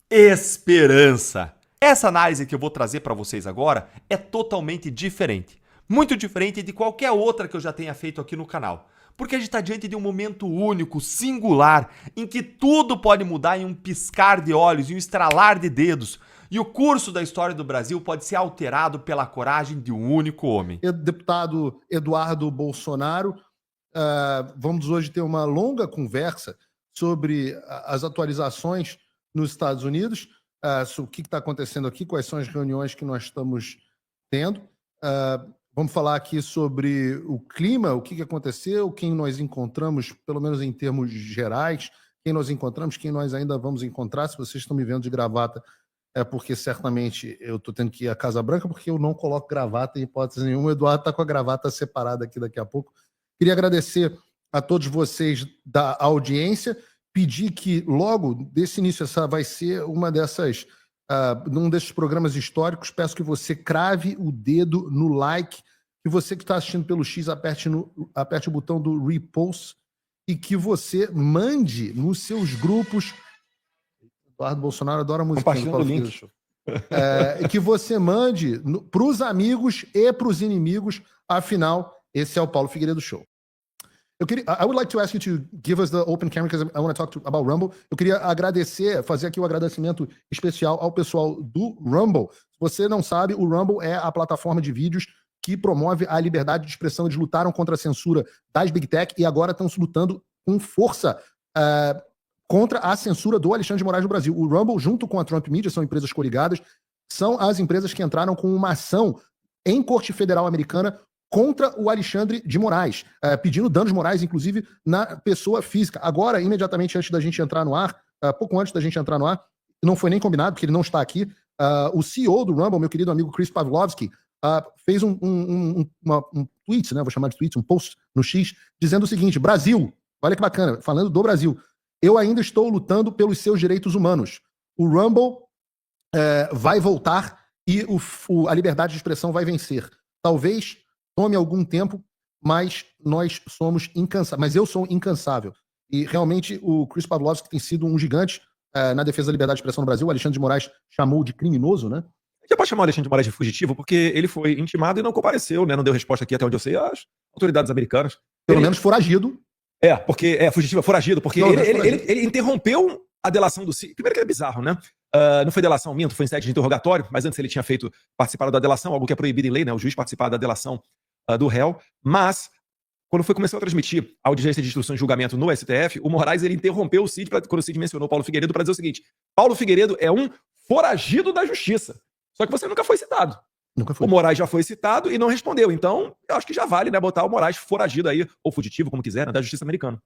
esperança. Essa análise que eu vou trazer para vocês agora é totalmente diferente. Muito diferente de qualquer outra que eu já tenha feito aqui no canal. Porque a gente está diante de um momento único, singular, em que tudo pode mudar em um piscar de olhos, em um estralar de dedos. E o curso da história do Brasil pode ser alterado pela coragem de um único homem. Deputado Eduardo Bolsonaro, vamos hoje ter uma longa conversa sobre as atualizações nos Estados Unidos, sobre o que está acontecendo aqui, quais são as reuniões que nós estamos tendo. Vamos falar aqui sobre o clima, o que aconteceu, quem nós encontramos, pelo menos em termos gerais, quem nós encontramos, quem nós ainda vamos encontrar. Se vocês estão me vendo de gravata, é porque certamente eu estou tendo que ir à Casa Branca, porque eu não coloco gravata em hipótese nenhuma. O Eduardo está com a gravata separada aqui daqui a pouco. Queria agradecer a todos vocês da audiência, pedir que logo, desse início, essa vai ser uma dessas, num desses programas históricos. Peço que você crave o dedo no like, que você que está assistindo pelo X aperte o botão do repost e que você mande nos seus grupos. Eduardo Bolsonaro adora música. Compartilhando o link. Que você mande para os amigos e para os inimigos. Afinal, esse é o Paulo Figueiredo Show. I would like to ask you to give us the open camera because I want to talk about Rumble. Eu queria fazer aqui um agradecimento especial ao pessoal do Rumble. Se você não sabe, o Rumble é a plataforma de vídeos que promove a liberdade de expressão. Eles lutaram contra a censura das Big Tech e agora estão lutando com força contra a censura do Alexandre de Moraes no Brasil. O Rumble, junto com a Trump Media, são empresas coligadas, são as empresas que entraram com uma ação em corte federal americana contra o Alexandre de Moraes, pedindo danos morais, inclusive, na pessoa física. Agora, imediatamente antes da gente entrar no ar, pouco antes da gente entrar no ar, não foi nem combinado, porque ele não está aqui, o CEO do Rumble, meu querido amigo Chris Pavlovski, fez um tweet, né, vou chamar de tweet, um post no X, dizendo o seguinte: Brasil, olha que bacana, falando do Brasil, eu ainda estou lutando pelos seus direitos humanos. O Rumble vai voltar e a liberdade de expressão vai vencer. Talvez tome algum tempo, mas nós somos incansáveis. Mas eu sou incansável. E realmente o Chris Pavlovski tem sido um gigante na defesa da liberdade de expressão no Brasil. O Alexandre de Moraes chamou de criminoso, né? Você pode chamar o Alexandre de Moraes de fugitivo, porque ele foi intimado e não compareceu, né? Não deu resposta aqui, até onde eu sei, às autoridades americanas. Pelo menos foragido. Fugitivo, foragido, porque ele interrompeu a delação do Ciro. Primeiro que é bizarro, né? Não foi delação, minto, foi em sede de interrogatório, mas antes ele tinha participado da delação, algo que é proibido em lei, né? O juiz participar da delação do réu, mas quando começou a transmitir a audiência de instrução e julgamento no STF, o Moraes ele interrompeu o Cid, quando o Cid mencionou Paulo Figueiredo, para dizer o seguinte: Paulo Figueiredo é um foragido da justiça. Só que você nunca foi citado. Nunca foi. O Moraes já foi citado e não respondeu. Então, eu acho que já vale, né, botar o Moraes foragido aí, ou fugitivo, como quiser, né, da justiça americana.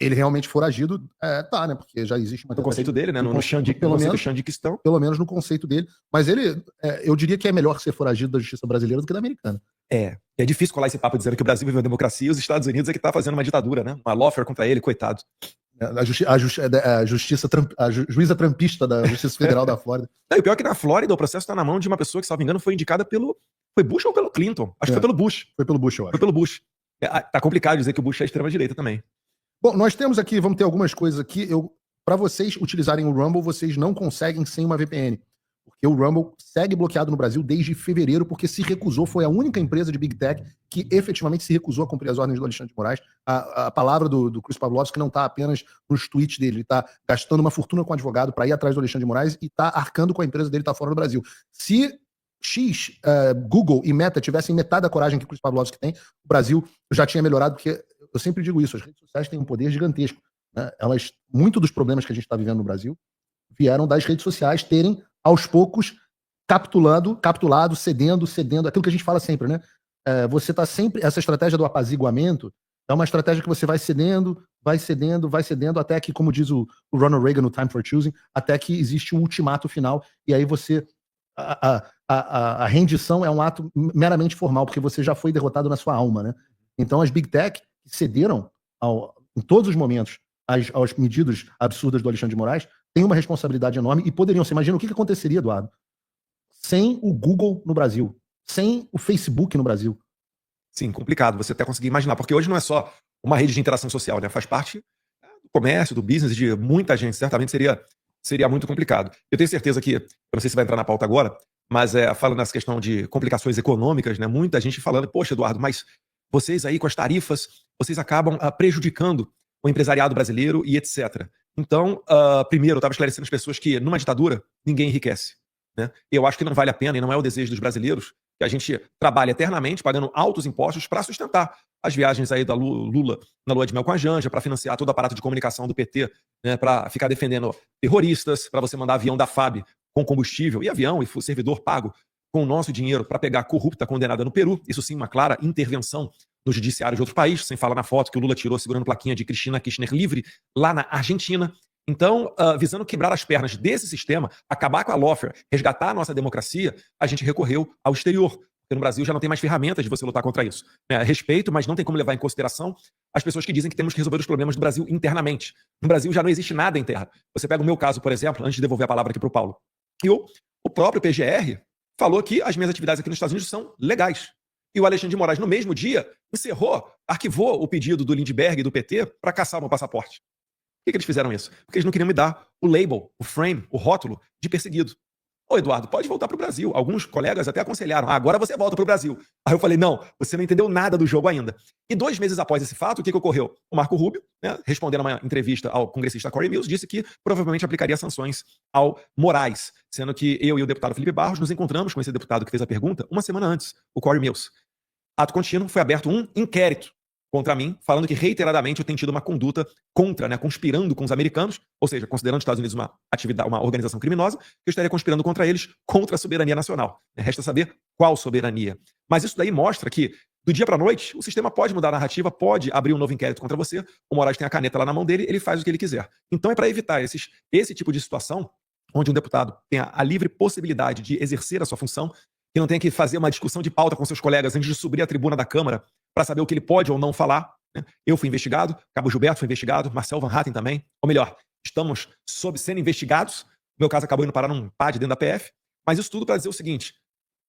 Ele realmente foragido, né? Porque já existe uma... No conceito dele, né? No Xandiquistão. Pelo menos no conceito dele. Mas ele, eu diria que é melhor ser foragido da justiça brasileira do que da americana. É difícil colar esse papo dizendo que o Brasil vive uma democracia e os Estados Unidos é que tá fazendo uma ditadura, né? Uma lawfare contra ele, coitado. A juíza trampista da Justiça Federal da Flórida. E o pior é que na Flórida o processo está na mão de uma pessoa que, se não me engano, foi indicada pelo... Foi Bush ou pelo Clinton? Acho que foi pelo Bush. Foi pelo Bush, eu acho. Foi pelo Bush. Tá complicado dizer que o Bush é extrema-direita também. Bom, nós temos aqui, vamos ter algumas coisas aqui. Para vocês utilizarem o Rumble, vocês não conseguem sem uma VPN. Porque o Rumble segue bloqueado no Brasil desde fevereiro, porque se recusou, foi a única empresa de Big Tech que efetivamente se recusou a cumprir as ordens do Alexandre de Moraes. A palavra do Chris Pavlovski não está apenas nos tweets dele, ele está gastando uma fortuna com o advogado para ir atrás do Alexandre de Moraes e está arcando com a empresa dele, está fora do Brasil. Se Google e Meta tivessem metade da coragem que o Chris Pavlovski tem, o Brasil já tinha melhorado, porque eu sempre digo isso, as redes sociais têm um poder gigantesco, né? Muito dos problemas que a gente está vivendo no Brasil vieram das redes sociais terem, aos poucos, capitulado, cedendo, aquilo que a gente fala sempre, né? Você está sempre, essa estratégia do apaziguamento é uma estratégia que você vai cedendo, até que, como diz o Ronald Reagan no Time for Choosing, até que existe um ultimato final, e aí você... A rendição é um ato meramente formal, porque você já foi derrotado na sua alma, né? Então as Big Tech cederam em todos os momentos aos medidas absurdas do Alexandre de Moraes, têm uma responsabilidade enorme e poderiam ser. Imagina o que aconteceria, Eduardo, sem o Google no Brasil, sem o Facebook no Brasil. Sim, complicado você até conseguir imaginar, porque hoje não é só uma rede de interação social, né? Faz parte do comércio, do business, de muita gente. Certamente seria seria muito complicado. Eu tenho certeza que, eu não sei se vai entrar na pauta agora, mas falando nessa questão de complicações econômicas, né, muita gente falando, poxa, Eduardo, mas vocês aí com as tarifas, vocês acabam prejudicando o empresariado brasileiro e etc. Então, primeiro, eu estava esclarecendo as pessoas que numa ditadura, ninguém enriquece. Né? Eu acho que não vale a pena e não é o desejo dos brasileiros que a gente trabalhe eternamente pagando altos impostos para sustentar as viagens aí da Lula na lua de mel com a Janja, para financiar todo o aparato de comunicação do PT, né, para ficar defendendo terroristas, para você mandar avião da FAB com combustível e avião e servidor pago com o nosso dinheiro para pegar corrupta condenada no Peru. Isso sim, uma clara intervenção no judiciário de outro país, sem falar na foto que o Lula tirou segurando plaquinha de Cristina Kirchner livre lá na Argentina. Então, visando quebrar as pernas desse sistema, acabar com a lawfare, resgatar a nossa democracia, a gente recorreu ao exterior. Porque no Brasil já não tem mais ferramentas de você lutar contra isso. Respeito, mas não tem como levar em consideração as pessoas que dizem que temos que resolver os problemas do Brasil internamente. No Brasil já não existe nada em terra. Você pega o meu caso, por exemplo, antes de devolver a palavra aqui para o Paulo. O próprio PGR falou que as minhas atividades aqui nos Estados Unidos são legais. E o Alexandre de Moraes, no mesmo dia, arquivou o pedido do Lindbergh e do PT para caçar o meu passaporte. Por que eles fizeram isso? Porque eles não queriam me dar o label, o frame, o rótulo de perseguido. Ô, Eduardo, pode voltar para o Brasil. Alguns colegas até aconselharam, agora você volta para o Brasil. Aí eu falei, não, você não entendeu nada do jogo ainda. E 2 meses após esse fato, o que ocorreu? O Marco Rubio, né, respondendo a uma entrevista ao congressista Corey Mills, disse que provavelmente aplicaria sanções ao Moraes, sendo que eu e o deputado Felipe Barros nos encontramos com esse deputado que fez a pergunta uma semana antes, o Corey Mills. Ato contínuo, foi aberto um inquérito contra mim, falando que reiteradamente eu tenho tido uma conduta contra, né, conspirando com os americanos, ou seja, considerando os Estados Unidos uma organização criminosa, que eu estaria conspirando contra eles, contra a soberania nacional. Resta saber qual soberania. Mas isso daí mostra que, do dia para a noite, o sistema pode mudar a narrativa, pode abrir um novo inquérito contra você, o Moraes tem a caneta lá na mão dele, ele faz o que ele quiser. Então é para evitar esse tipo de situação, onde um deputado tenha a livre possibilidade de exercer a sua função, que não tenha que fazer uma discussão de pauta com seus colegas antes de subir à tribuna da Câmara para saber o que ele pode ou não falar. Eu fui investigado, Cabo Gilberto foi investigado, Marcel Van Hatten também. Ou melhor, estamos sendo investigados. O meu caso acabou indo parar num PAD dentro da PF. Mas isso tudo para dizer o seguinte: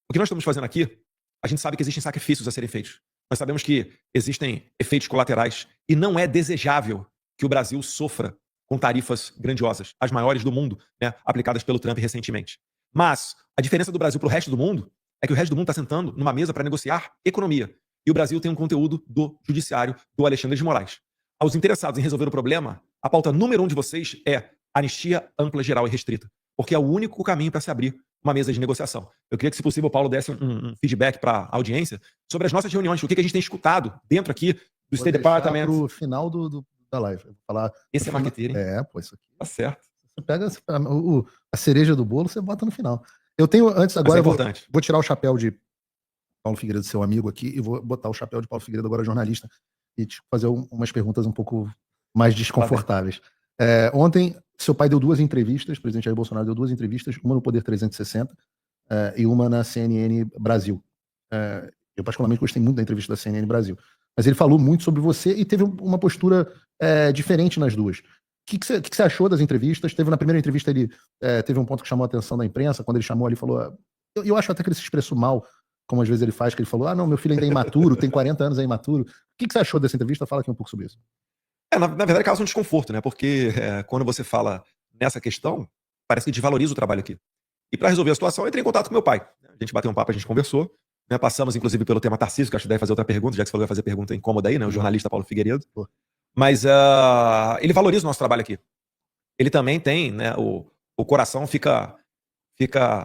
o que nós estamos fazendo aqui, a gente sabe que existem sacrifícios a serem feitos. Nós sabemos que existem efeitos colaterais e não é desejável que o Brasil sofra com tarifas grandiosas, as maiores do mundo, né, aplicadas pelo Trump recentemente. Mas a diferença do Brasil para o resto do mundo é que o resto do mundo está sentando numa mesa para negociar economia. E o Brasil tem um conteúdo do judiciário do Alexandre de Moraes. Aos interessados em resolver o problema, a pauta número 1 de vocês é anistia ampla, geral e restrita. Porque é o único caminho para se abrir uma mesa de negociação. Eu queria que, se possível, o Paulo desse um feedback para a audiência sobre as nossas reuniões, o que a gente tem escutado dentro aqui do State Department. Para o final da live. Vou falar, esse é marqueteiro, hein? Pô, isso aqui. Tá certo. Você pega a cereja do bolo, você bota no final. Eu tenho, antes, agora, vou tirar o chapéu de Paulo Figueiredo, seu amigo aqui, e vou botar o chapéu de Paulo Figueiredo, agora jornalista, e te fazer umas perguntas um pouco mais desconfortáveis. Ontem, seu pai deu 2 entrevistas, o presidente Jair Bolsonaro deu 2 entrevistas, uma no Poder 360 e uma na CNN Brasil. Eu particularmente gostei muito da entrevista da CNN Brasil. Mas ele falou muito sobre você e teve uma postura diferente nas duas. O que você achou das entrevistas? Na primeira entrevista ele teve um ponto que chamou a atenção da imprensa, quando ele chamou ali, falou... Eu acho até que ele se expressou mal, como às vezes ele faz, que ele falou, não, meu filho ainda é imaturo, tem 40 anos, é imaturo. O que você achou dessa entrevista? Fala aqui um pouco sobre isso. Na verdade, causa um desconforto, né? Porque quando você fala nessa questão, parece que desvaloriza o trabalho aqui. E para resolver a situação, eu entrei em contato com meu pai. A gente bateu um papo, a gente conversou. Né? Passamos, inclusive, pelo tema Tarcísio, que acho que deve fazer outra pergunta, já que você falou que vai fazer pergunta incômoda aí, né? O jornalista Paulo Figueiredo. Mas ele valoriza o nosso trabalho aqui. Ele também tem, né? O coração fica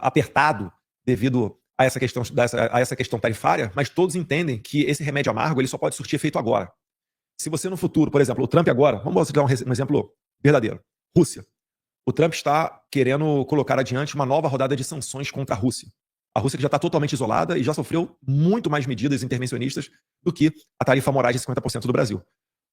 apertado devido a essa questão tarifária, mas todos entendem que esse remédio amargo ele só pode surtir efeito agora. Se você no futuro, por exemplo, o Trump agora, vamos dar um exemplo verdadeiro. Rússia. O Trump está querendo colocar adiante uma nova rodada de sanções contra a Rússia. A Rússia que já está totalmente isolada e já sofreu muito mais medidas intervencionistas do que a tarifa morais de 50% do Brasil.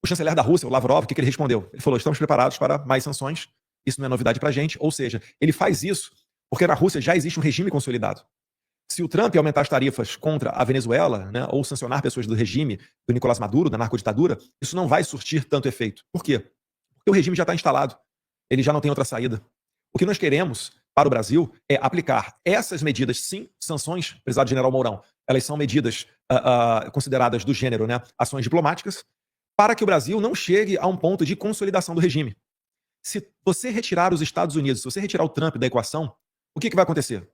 O chanceler da Rússia, o Lavrov, o que ele respondeu? Ele falou, estamos preparados para mais sanções, isso não é novidade para a gente. Ou seja, ele faz isso porque na Rússia já existe um regime consolidado. Se o Trump aumentar as tarifas contra a Venezuela, né, ou sancionar pessoas do regime do Nicolás Maduro, da narcoditadura, isso não vai surtir tanto efeito. Por quê? Porque o regime já está instalado. Ele já não tem outra saída. O que nós queremos para o Brasil é aplicar essas medidas, sim, sanções, prezado general Mourão, elas são medidas consideradas do gênero, né, ações diplomáticas, para que o Brasil não chegue a um ponto de consolidação do regime. se você retirar os Estados Unidos, se você retirar o Trump da equação, o que vai acontecer?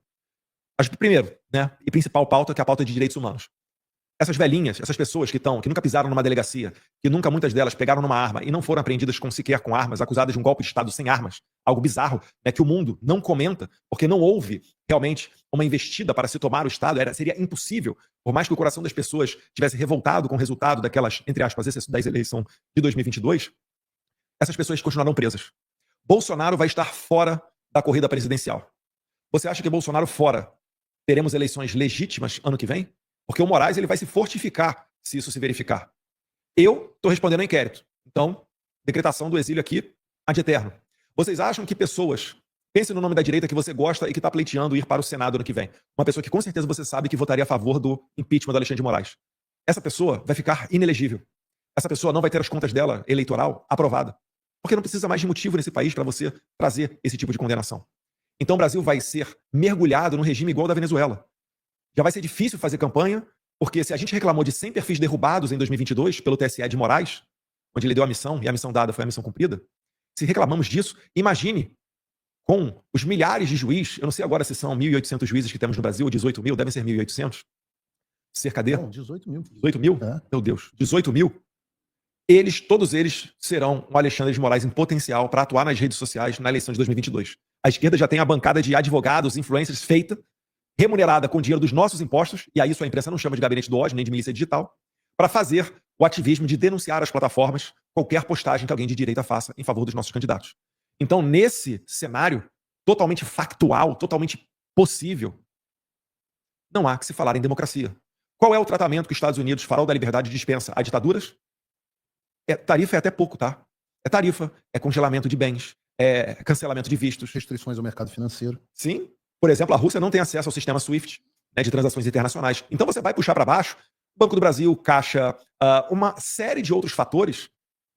Primeiro, né, e principal pauta, que é a pauta de direitos humanos. Essas velhinhas, essas pessoas que nunca pisaram numa delegacia, que nunca, muitas delas, pegaram numa arma e não foram apreendidas sequer com armas, acusadas de um golpe de Estado sem armas, algo bizarro, né, que o mundo não comenta, porque não houve realmente uma investida para se tomar o Estado, seria impossível, por mais que o coração das pessoas tivesse revoltado com o resultado daquelas, entre aspas, da eleição de 2022, essas pessoas continuarão presas. Bolsonaro vai estar fora da corrida presidencial. Você acha que Bolsonaro fora teremos eleições legítimas ano que vem? Porque o Moraes ele vai se fortificar se isso se verificar. Eu estou respondendo ao inquérito. Então, decretação do exílio aqui ad eterno. Vocês acham que pessoas... Pense no nome da direita que você gosta e que está pleiteando ir para o Senado ano que vem. Uma pessoa que com certeza você sabe que votaria a favor do impeachment do Alexandre de Moraes. Essa pessoa vai ficar inelegível. Essa pessoa não vai ter as contas dela eleitoral aprovada. Porque não precisa mais de motivo nesse país para você trazer esse tipo de condenação. Então o Brasil vai ser mergulhado num regime igual ao da Venezuela. Já vai ser difícil fazer campanha, porque se a gente reclamou de 100 perfis derrubados em 2022 pelo TSE de Moraes, onde ele deu a missão, e a missão dada foi a missão cumprida, se reclamamos disso, imagine com os milhares de juízes, eu não sei agora se são 1.800 juízes que temos no Brasil, ou 18 mil, devem ser 1.800, cerca de... Não, 18 mil. 18 mil? É. Meu Deus, 18 mil? Todos eles serão um Alexandre de Moraes em potencial para atuar nas redes sociais na eleição de 2022. A esquerda já tem a bancada de advogados, influencers feita, remunerada com dinheiro dos nossos impostos, e aí isso a imprensa não chama de gabinete do ódio, nem de milícia digital, para fazer o ativismo de denunciar as plataformas, qualquer postagem que alguém de direita faça em favor dos nossos candidatos. Então, nesse cenário totalmente factual, totalmente possível, não há que se falar em democracia. Qual é o tratamento que os Estados Unidos, farol da liberdade, dispensa a ditaduras? Tarifa é até pouco, tá? É tarifa, é congelamento de bens, é cancelamento de vistos. Restrições ao mercado financeiro. Sim. Por exemplo, a Rússia não tem acesso ao sistema SWIFT, né, de transações internacionais. Então você vai puxar para baixo Banco do Brasil, Caixa, uma série de outros fatores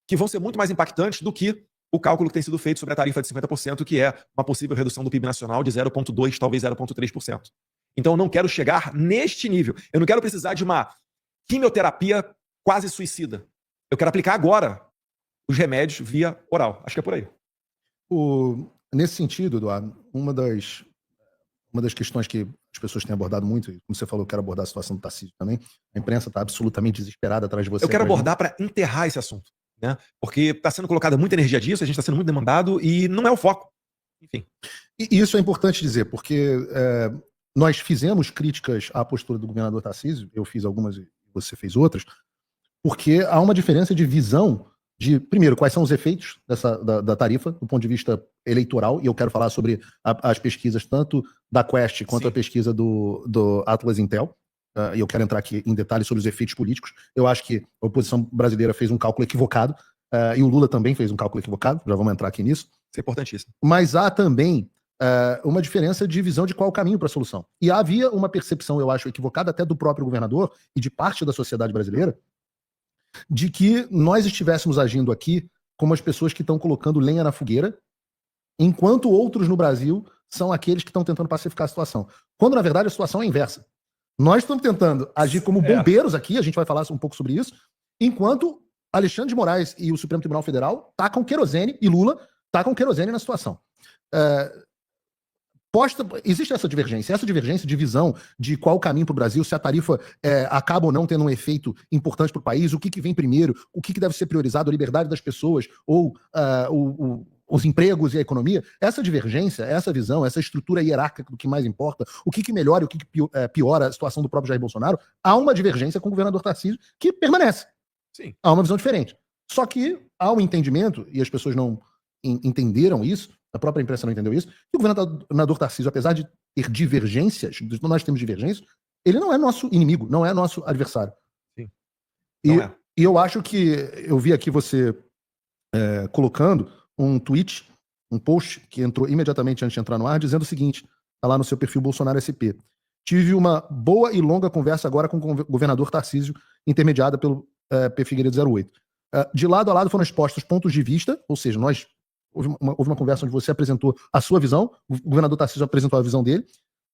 que vão ser muito mais impactantes do que o cálculo que tem sido feito sobre a tarifa de 50%, que é uma possível redução do PIB nacional de 0,2%, talvez 0,3%. Então eu não quero chegar neste nível. Eu não quero precisar de uma quimioterapia quase suicida. Eu quero aplicar agora os remédios via oral. Acho que é por aí. Nesse sentido, Eduardo, uma das questões que as pessoas têm abordado muito, e como você falou, eu quero abordar a situação do Tarcísio também, a imprensa está absolutamente desesperada atrás de você. Eu quero abordar para enterrar esse assunto, né? Porque está sendo colocada muita energia disso, a gente está sendo muito demandado e não é o foco. Enfim. E isso é importante dizer, porque nós fizemos críticas à postura do governador Tarcísio, eu fiz algumas e você fez outras, porque há uma diferença de visão de, primeiro, quais são os efeitos da tarifa do ponto de vista eleitoral, e eu quero falar sobre as pesquisas tanto da Quest quanto a pesquisa do Atlas Intel, e eu quero entrar aqui em detalhes sobre os efeitos políticos. Eu acho que a oposição brasileira fez um cálculo equivocado, e o Lula também fez um cálculo equivocado, já vamos entrar aqui nisso. Isso é importantíssimo. Mas há também uma diferença de visão de qual o caminho para a solução. E havia uma percepção, eu acho, equivocada até do próprio governador e de parte da sociedade brasileira, de que nós estivéssemos agindo aqui como as pessoas que estão colocando lenha na fogueira, enquanto outros no Brasil são aqueles que estão tentando pacificar a situação. Quando, na verdade, a situação é inversa. Nós estamos tentando agir como bombeiros aqui, a gente vai falar um pouco sobre isso, enquanto Alexandre de Moraes e o Supremo Tribunal Federal tacam querosene, e Lula tacam querosene na situação. Existe essa divergência de visão de qual o caminho para o Brasil, se a tarifa acaba ou não tendo um efeito importante para o país, o que vem primeiro, o que deve ser priorizado, a liberdade das pessoas ou os empregos e a economia. Essa divergência, essa visão, essa estrutura hierárquica do que mais importa, o que melhora e o que piora a situação do próprio Jair Bolsonaro, há uma divergência com o governador Tarcísio que permanece. Sim. Há uma visão diferente. Só que há um entendimento, e as pessoas não entenderam isso, a própria imprensa não entendeu isso, que o governador Tarcísio, apesar de ter divergências, nós temos divergências, ele não é nosso inimigo, não é nosso adversário. Sim. E eu acho que eu vi aqui você colocando um tweet, um post que entrou imediatamente antes de entrar no ar, dizendo o seguinte, tá lá no seu perfil Bolsonaro SP. Tive uma boa e longa conversa agora com o governador Tarcísio, intermediada pelo P. Figueiredo 08. De lado a lado foram expostos pontos de vista, ou seja, houve uma conversa onde você apresentou a sua visão, o governador Tarcísio apresentou a visão dele,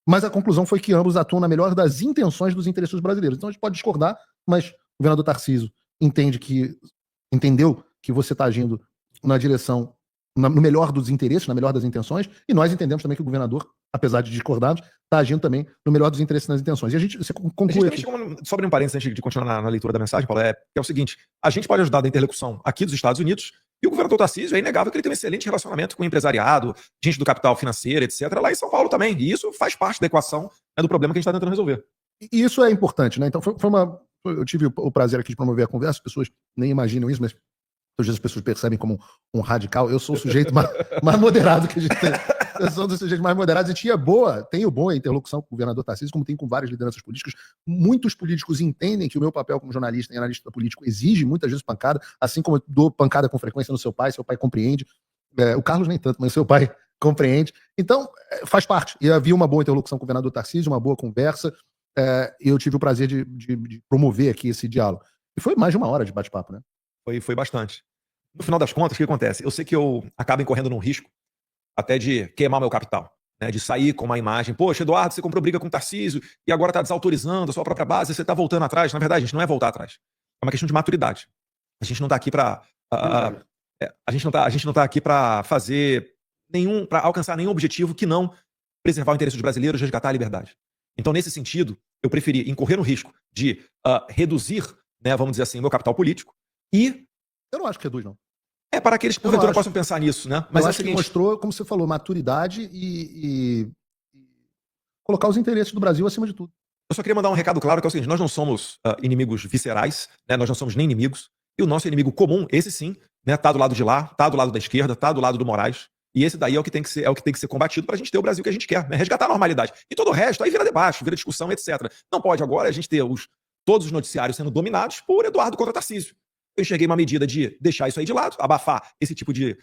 mas a conclusão foi que ambos atuam na melhor das intenções dos interesses brasileiros. Então a gente pode discordar, mas o governador Tarcísio entendeu que você está agindo na direção no melhor dos interesses, na melhor das intenções, e nós entendemos também que o governador, apesar de discordarmos, está agindo também no melhor dos interesses e nas intenções. E você conclui aqui. Sobre um parênteses antes de continuar na leitura da mensagem, Paulo, que é o seguinte: a gente pode ajudar na interlocução aqui dos Estados Unidos, e o governador Tarcísio é inegável que ele tem um excelente relacionamento com o empresariado, gente do capital financeiro, etc., lá em São Paulo também. E isso faz parte da equação, né, do problema que a gente está tentando resolver. E isso é importante, né? Então eu tive o prazer aqui de promover a conversa, as pessoas nem imaginam isso, mas às vezes as pessoas percebem como um radical. Eu sou o sujeito mais moderado que a gente tem. Eu sou um dos sujeitos mais moderados. Tenho boa interlocução com o governador Tarcísio, como tem com várias lideranças políticas. Muitos políticos entendem que o meu papel como jornalista e analista político exige muitas vezes pancada, assim como eu dou pancada com frequência no seu pai compreende. O Carlos nem tanto, mas seu pai compreende. Então, faz parte. E havia uma boa interlocução com o governador Tarcísio, uma boa conversa. E eu tive o prazer de promover aqui esse diálogo. E foi mais de 1 hora de bate-papo, né? Foi bastante. No final das contas, o que acontece? Eu sei que eu acabo incorrendo num risco até de queimar meu capital, né? De sair com uma imagem, poxa, Eduardo, você comprou briga com o Tarcísio e agora está desautorizando a sua própria base, você está voltando atrás. Na verdade, a gente não é voltar atrás. É uma questão de maturidade. A gente não está aqui para a gente não tá aqui para fazer para alcançar nenhum objetivo que não preservar o interesse dos brasileiros, resgatar a liberdade. Então, nesse sentido, eu preferi incorrer no risco de reduzir, né, vamos dizer assim, meu capital político e... Eu não acho que reduz, não. É para aqueles que porventura possam pensar nisso, né? Mas acho que mostrou, como você falou, maturidade e colocar os interesses do Brasil acima de tudo. Eu só queria mandar um recado claro, que é o seguinte: nós não somos inimigos viscerais, né? Nós não somos nem inimigos. E o nosso inimigo comum, esse sim, né, tá do lado de lá, tá do lado da esquerda, tá do lado do Moraes. E esse daí é o que tem que ser combatido para a gente ter o Brasil que a gente quer, né? Resgatar a normalidade. E todo o resto aí vira debate, vira discussão, etc. Não pode agora a gente ter todos os noticiários sendo dominados por Eduardo contra Tarcísio. Eu enxerguei uma medida de deixar isso aí de lado, abafar esse tipo de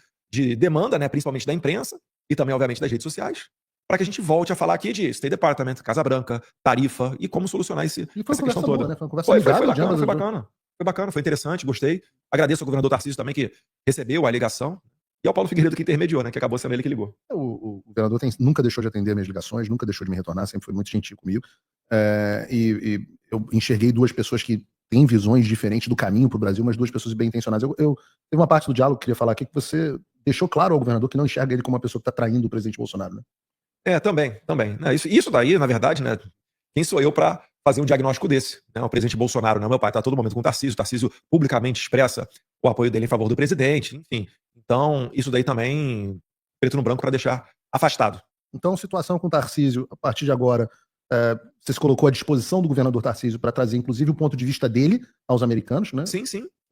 demanda, né, principalmente da imprensa e também, obviamente, das redes sociais, para que a gente volte a falar aqui de State Department, Casa Branca, tarifa e como solucionar essa questão toda. Boa, né? Foi uma conversa amigável, foi bacana, foi interessante, gostei. Agradeço ao governador Tarcísio também, que recebeu a ligação, e ao Paulo Figueiredo, que intermediou, né, que acabou sendo ele que ligou. O governador nunca deixou de atender minhas ligações, nunca deixou de me retornar, sempre foi muito gentil comigo. E eu enxerguei duas pessoas que têm visões diferentes do caminho para o Brasil, mas duas pessoas bem intencionadas. Teve uma parte do diálogo que eu queria falar aqui, que você deixou claro ao governador que não enxerga ele como uma pessoa que está traindo o presidente Bolsonaro, né? Também. Isso daí, na verdade, né, quem sou eu para fazer um diagnóstico desse? Né? O presidente Bolsonaro, né? Meu pai está a todo momento com o Tarcísio publicamente expressa o apoio dele em favor do presidente, enfim. Então, isso daí também, preto no branco, para deixar afastado. Então, situação com o Tarcísio, a partir de agora, você se colocou à disposição do governador Tarcísio para trazer, inclusive, o ponto de vista dele aos americanos, né? Sim.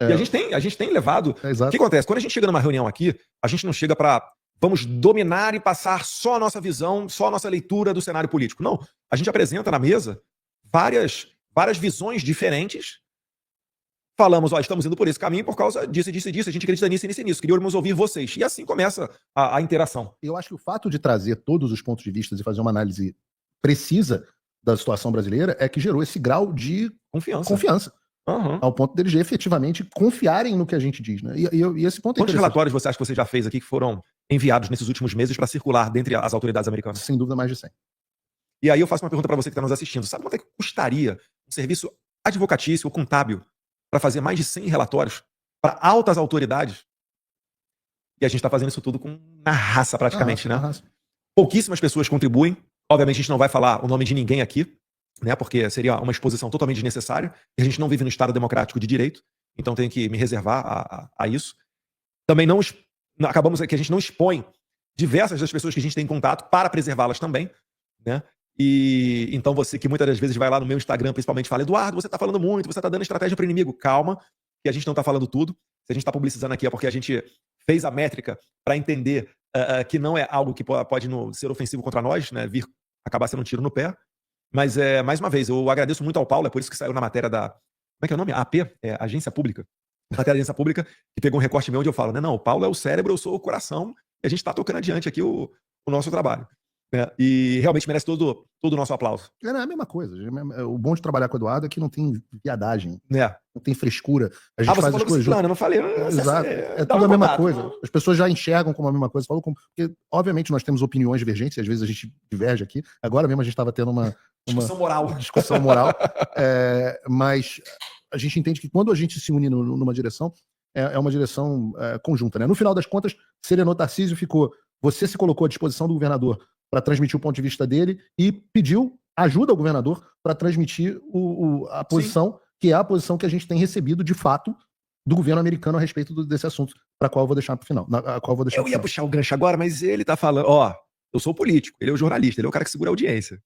E a gente tem levado... Exato. O que acontece? Quando a gente chega numa reunião aqui, a gente não chega para vamos dominar e passar só a nossa visão, só a nossa leitura do cenário político. Não. A gente apresenta na mesa várias visões diferentes. Falamos, estamos indo por esse caminho por causa disso, a gente acredita nisso. Queríamos ouvir vocês. E assim começa a interação. Eu acho que o fato de trazer todos os pontos de vista e fazer uma análise precisa da situação brasileira é que gerou esse grau de confiança. Uhum. Ao ponto deles de efetivamente confiarem no que a gente diz, né? E esse ponto é Quantos relatórios você acha que você já fez aqui que foram enviados nesses últimos meses para circular dentre as autoridades americanas? Sem dúvida, mais de 100. E aí eu faço uma pergunta para você que está nos assistindo. Sabe quanto é que custaria um serviço advocatício ou contábil para fazer mais de 100 relatórios para altas autoridades? E a gente está fazendo isso tudo na raça, praticamente, né? Raça. Pouquíssimas pessoas contribuem. Obviamente a gente não vai falar o nome de ninguém aqui, né? Porque seria uma exposição totalmente desnecessária. E a gente não vive no Estado democrático de direito. Então tenho que me reservar a isso. Também acabamos que a gente não expõe diversas das pessoas que a gente tem em contato para preservá-las também, né? E então você que muitas das vezes vai lá no meu Instagram, principalmente, fala: Eduardo, você está falando muito, você está dando estratégia para o inimigo. Calma, que a gente não está falando tudo. Se a gente está publicizando aqui é porque a gente fez a métrica para entender que não é algo que pode ser ofensivo contra nós, né? Vir acabar sendo um tiro no pé. Mas, mais uma vez, eu agradeço muito ao Paulo, é por isso que saiu na matéria da... Como é que é o nome? AP? Agência Pública. Matéria da Agência Pública, que pegou um recorte meu onde eu falo, né? Não, o Paulo é o cérebro, eu sou o coração, e a gente está tocando adiante aqui o nosso trabalho. E realmente merece todo o nosso aplauso. É a mesma coisa. O bom de trabalhar com o Eduardo é que não tem viadagem, não tem frescura. A gente faz as coisas juntos. Eu não falei. Exato. É tudo a mesma coisa. As pessoas já enxergam como a mesma coisa. Porque, obviamente, nós temos opiniões divergentes, e às vezes a gente diverge aqui. Agora mesmo a gente estava tendo uma discussão moral. Mas a gente entende que quando a gente se une numa direção, é uma direção conjunta, né? No final das contas, Serenô Tarcísio você se colocou à disposição do governador para transmitir o ponto de vista dele e pediu ajuda ao governador para transmitir a posição, que é a posição que a gente tem recebido de fato do governo americano a respeito desse assunto, para qual eu vou deixar para o final. Eu ia puxar o gancho agora, mas ele tá falando, eu sou político, ele é o jornalista, ele é o cara que segura a audiência.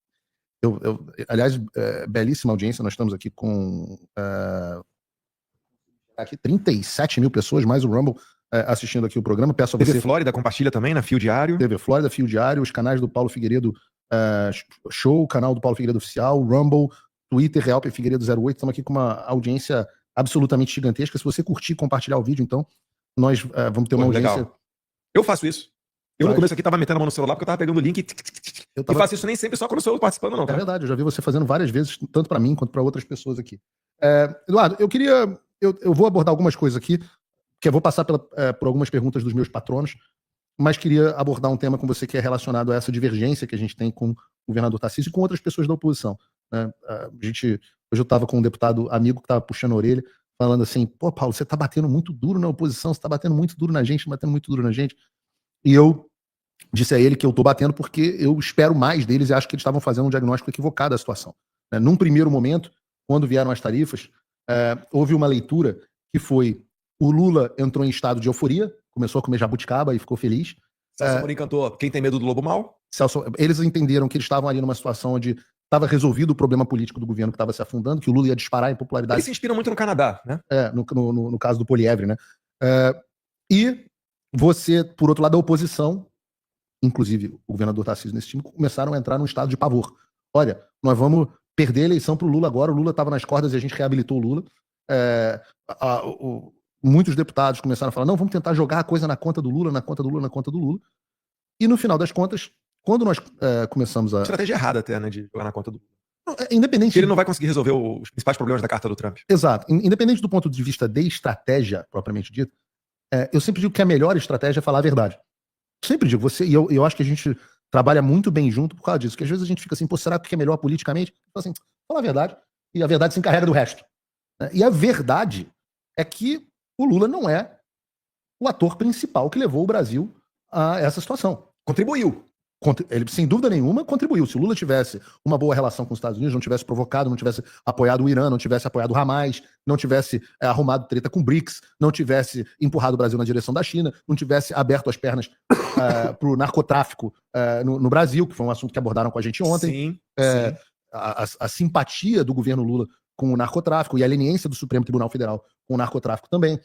Aliás, belíssima audiência, nós estamos aqui com aqui 37 mil pessoas, mais o Rumble assistindo aqui o programa. Peço a você... TV Flórida compartilha também, na Fio Diário. TV Flórida, Fio Diário, os canais do Paulo Figueiredo Show, o canal do Paulo Figueiredo Oficial, Rumble, Twitter, Real P Figueiredo 08, estamos aqui com uma audiência absolutamente gigantesca. Se você curtir e compartilhar o vídeo, então, nós vamos ter uma audiência... Legal. Eu faço isso. Eu no começo aqui tava metendo a mão no celular porque eu tava pegando o link e faço isso nem sempre só quando eu estou participando, não. É verdade, eu já vi você fazendo várias vezes, tanto para mim quanto para outras pessoas aqui. Eduardo, eu vou abordar algumas coisas aqui, que eu vou passar por algumas perguntas dos meus patronos, mas queria abordar um tema com você que é relacionado a essa divergência que a gente tem com o governador Tarcísio e com outras pessoas da oposição. Né? Hoje eu estava com um deputado amigo que estava puxando a orelha, falando assim, pô, Paulo, você está batendo muito duro na oposição, você está batendo muito duro na gente, E eu disse a ele que eu estou batendo porque eu espero mais deles e acho que eles estavam fazendo um diagnóstico equivocado da situação. Num primeiro momento, quando vieram as tarifas, houve uma leitura que foi o Lula entrou em estado de euforia, começou a comer jabuticaba e ficou feliz. Celso Amorim cantou Quem Tem Medo do Lobo Mau? Eles entenderam que eles estavam ali numa situação onde estava resolvido o problema político do governo que estava se afundando, que o Lula ia disparar em popularidade. Eles se inspiram muito no Canadá, né? No caso do Polievre, né? E você, por outro lado, a oposição, inclusive o governador Tarcísio nesse time, começaram a entrar num estado de pavor. Olha, nós vamos perder a eleição para o Lula agora, o Lula estava nas cordas e a gente reabilitou o Lula. Muitos deputados começaram a falar, não, vamos tentar jogar a coisa na conta do Lula. E no final das contas, quando nós começamos a... Estratégia errada até, né, de jogar na conta do Lula. Independente... Porque ele não vai conseguir resolver os principais problemas da carta do Trump. Exato. Independente do ponto de vista de estratégia, propriamente dito, eu sempre digo que a melhor estratégia é falar a verdade. Sempre digo, e eu acho que a gente trabalha muito bem junto por causa disso, porque às vezes a gente fica assim, pô, será que é melhor politicamente? Então, assim, fala a verdade, e a verdade se encarrega do resto. E a verdade é que o Lula não é o ator principal que levou o Brasil a essa situação. Contribuiu. Ele, sem dúvida nenhuma, contribuiu. Se o Lula tivesse uma boa relação com os Estados Unidos, não tivesse provocado, não tivesse apoiado o Irã, não tivesse apoiado o Hamas, não tivesse arrumado treta com o BRICS, não tivesse empurrado o Brasil na direção da China, não tivesse aberto as pernas para o narcotráfico no Brasil, que foi um assunto que abordaram com a gente ontem. Sim. A simpatia do governo Lula com o narcotráfico e a leniência do Supremo Tribunal Federal com o narcotráfico também.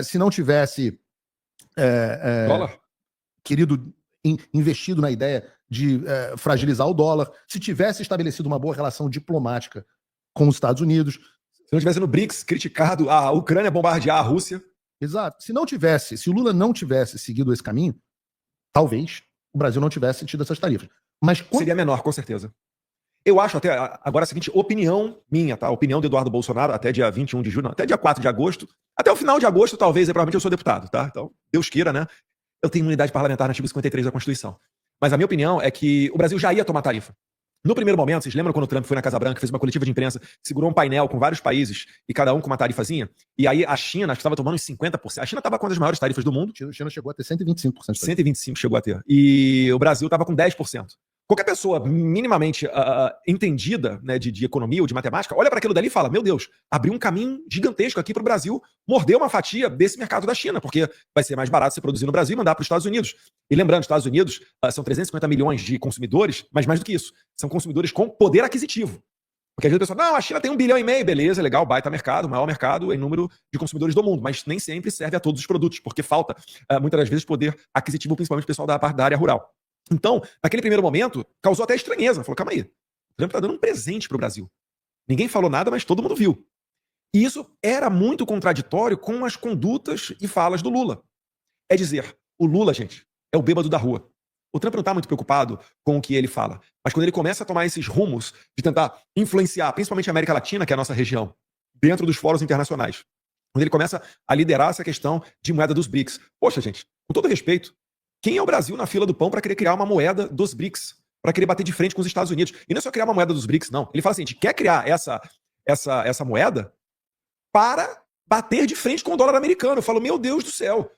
Se não tivesse querido investido na ideia de fragilizar o dólar, se tivesse estabelecido uma boa relação diplomática com os Estados Unidos. Se não tivesse no BRICS criticado a Ucrânia bombardear a Rússia. Exato. Se o Lula não tivesse seguido esse caminho, talvez o Brasil não tivesse tido essas tarifas. Mas seria menor, com certeza. Eu acho até, agora a seguinte, opinião minha, tá? Opinião do Eduardo Bolsonaro, até dia 21 de julho, até dia 4 de agosto, até o final de agosto, talvez, provavelmente eu sou deputado, tá? Então, Deus queira, né? Eu tenho imunidade parlamentar no artigo 53 da Constituição. Mas a minha opinião é que o Brasil já ia tomar tarifa. No primeiro momento, vocês lembram quando o Trump foi na Casa Branca, fez uma coletiva de imprensa, segurou um painel com vários países e cada um com uma tarifazinha? E aí a China, acho que estava tomando uns 50%. A China estava com uma das maiores tarifas do mundo. A China chegou a ter 125%. 125% chegou a ter. E o Brasil estava com 10%. Qualquer pessoa minimamente entendida, né, de economia ou de matemática, olha para aquilo dali e fala, meu Deus, abriu um caminho gigantesco aqui para o Brasil morder uma fatia desse mercado da China, porque vai ser mais barato você produzir no Brasil e mandar para os Estados Unidos. E lembrando, os Estados Unidos são 350 milhões de consumidores, mas mais do que isso, são consumidores com poder aquisitivo. Porque às vezes a pessoa, não, a China tem 1,5 bilhão, beleza, legal, baita mercado, maior mercado em número de consumidores do mundo, mas nem sempre serve a todos os produtos, porque falta, muitas das vezes, poder aquisitivo, principalmente o pessoal da parte da área rural. Então, naquele primeiro momento, causou até estranheza. Falou, calma aí, o Trump está dando um presente para o Brasil. Ninguém falou nada, mas todo mundo viu. E isso era muito contraditório com as condutas e falas do Lula. É dizer, o Lula, gente, é o bêbado da rua. O Trump não está muito preocupado com o que ele fala. Mas quando ele começa a tomar esses rumos de tentar influenciar, principalmente a América Latina, que é a nossa região, dentro dos fóruns internacionais, quando ele começa a liderar essa questão de moeda dos BRICS. Poxa, gente, com todo respeito, quem é o Brasil na fila do pão para querer criar uma moeda dos BRICS? Para querer bater de frente com os Estados Unidos? E não é só criar uma moeda dos BRICS, não. Ele fala assim, a gente quer criar essa moeda para bater de frente com o dólar americano. Eu falo, meu Deus do céu.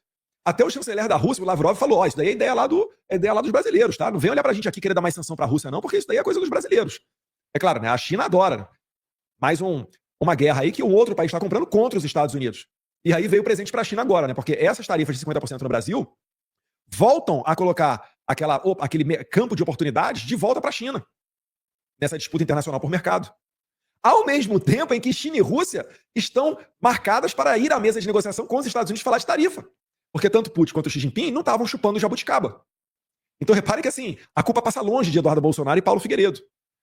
Até o chanceler da Rússia, o Lavrov, falou, ó, isso daí é ideia lá dos brasileiros, tá? Não vem olhar pra gente aqui querer dar mais sanção pra Rússia, não, porque isso daí é coisa dos brasileiros. É claro, né? A China adora. Mais uma guerra aí que um outro país está comprando contra os Estados Unidos. E aí veio o presente pra China agora, né? Porque essas tarifas de 50% no Brasil voltam a colocar aquele campo de oportunidades de volta pra China. Nessa disputa internacional por mercado. Ao mesmo tempo em que China e Rússia estão marcadas para ir à mesa de negociação com os Estados Unidos falar de tarifa. Porque tanto Putin quanto Xi Jinping não estavam chupando jabuticaba. Então repare que assim, a culpa passa longe de Eduardo Bolsonaro e Paulo Figueiredo.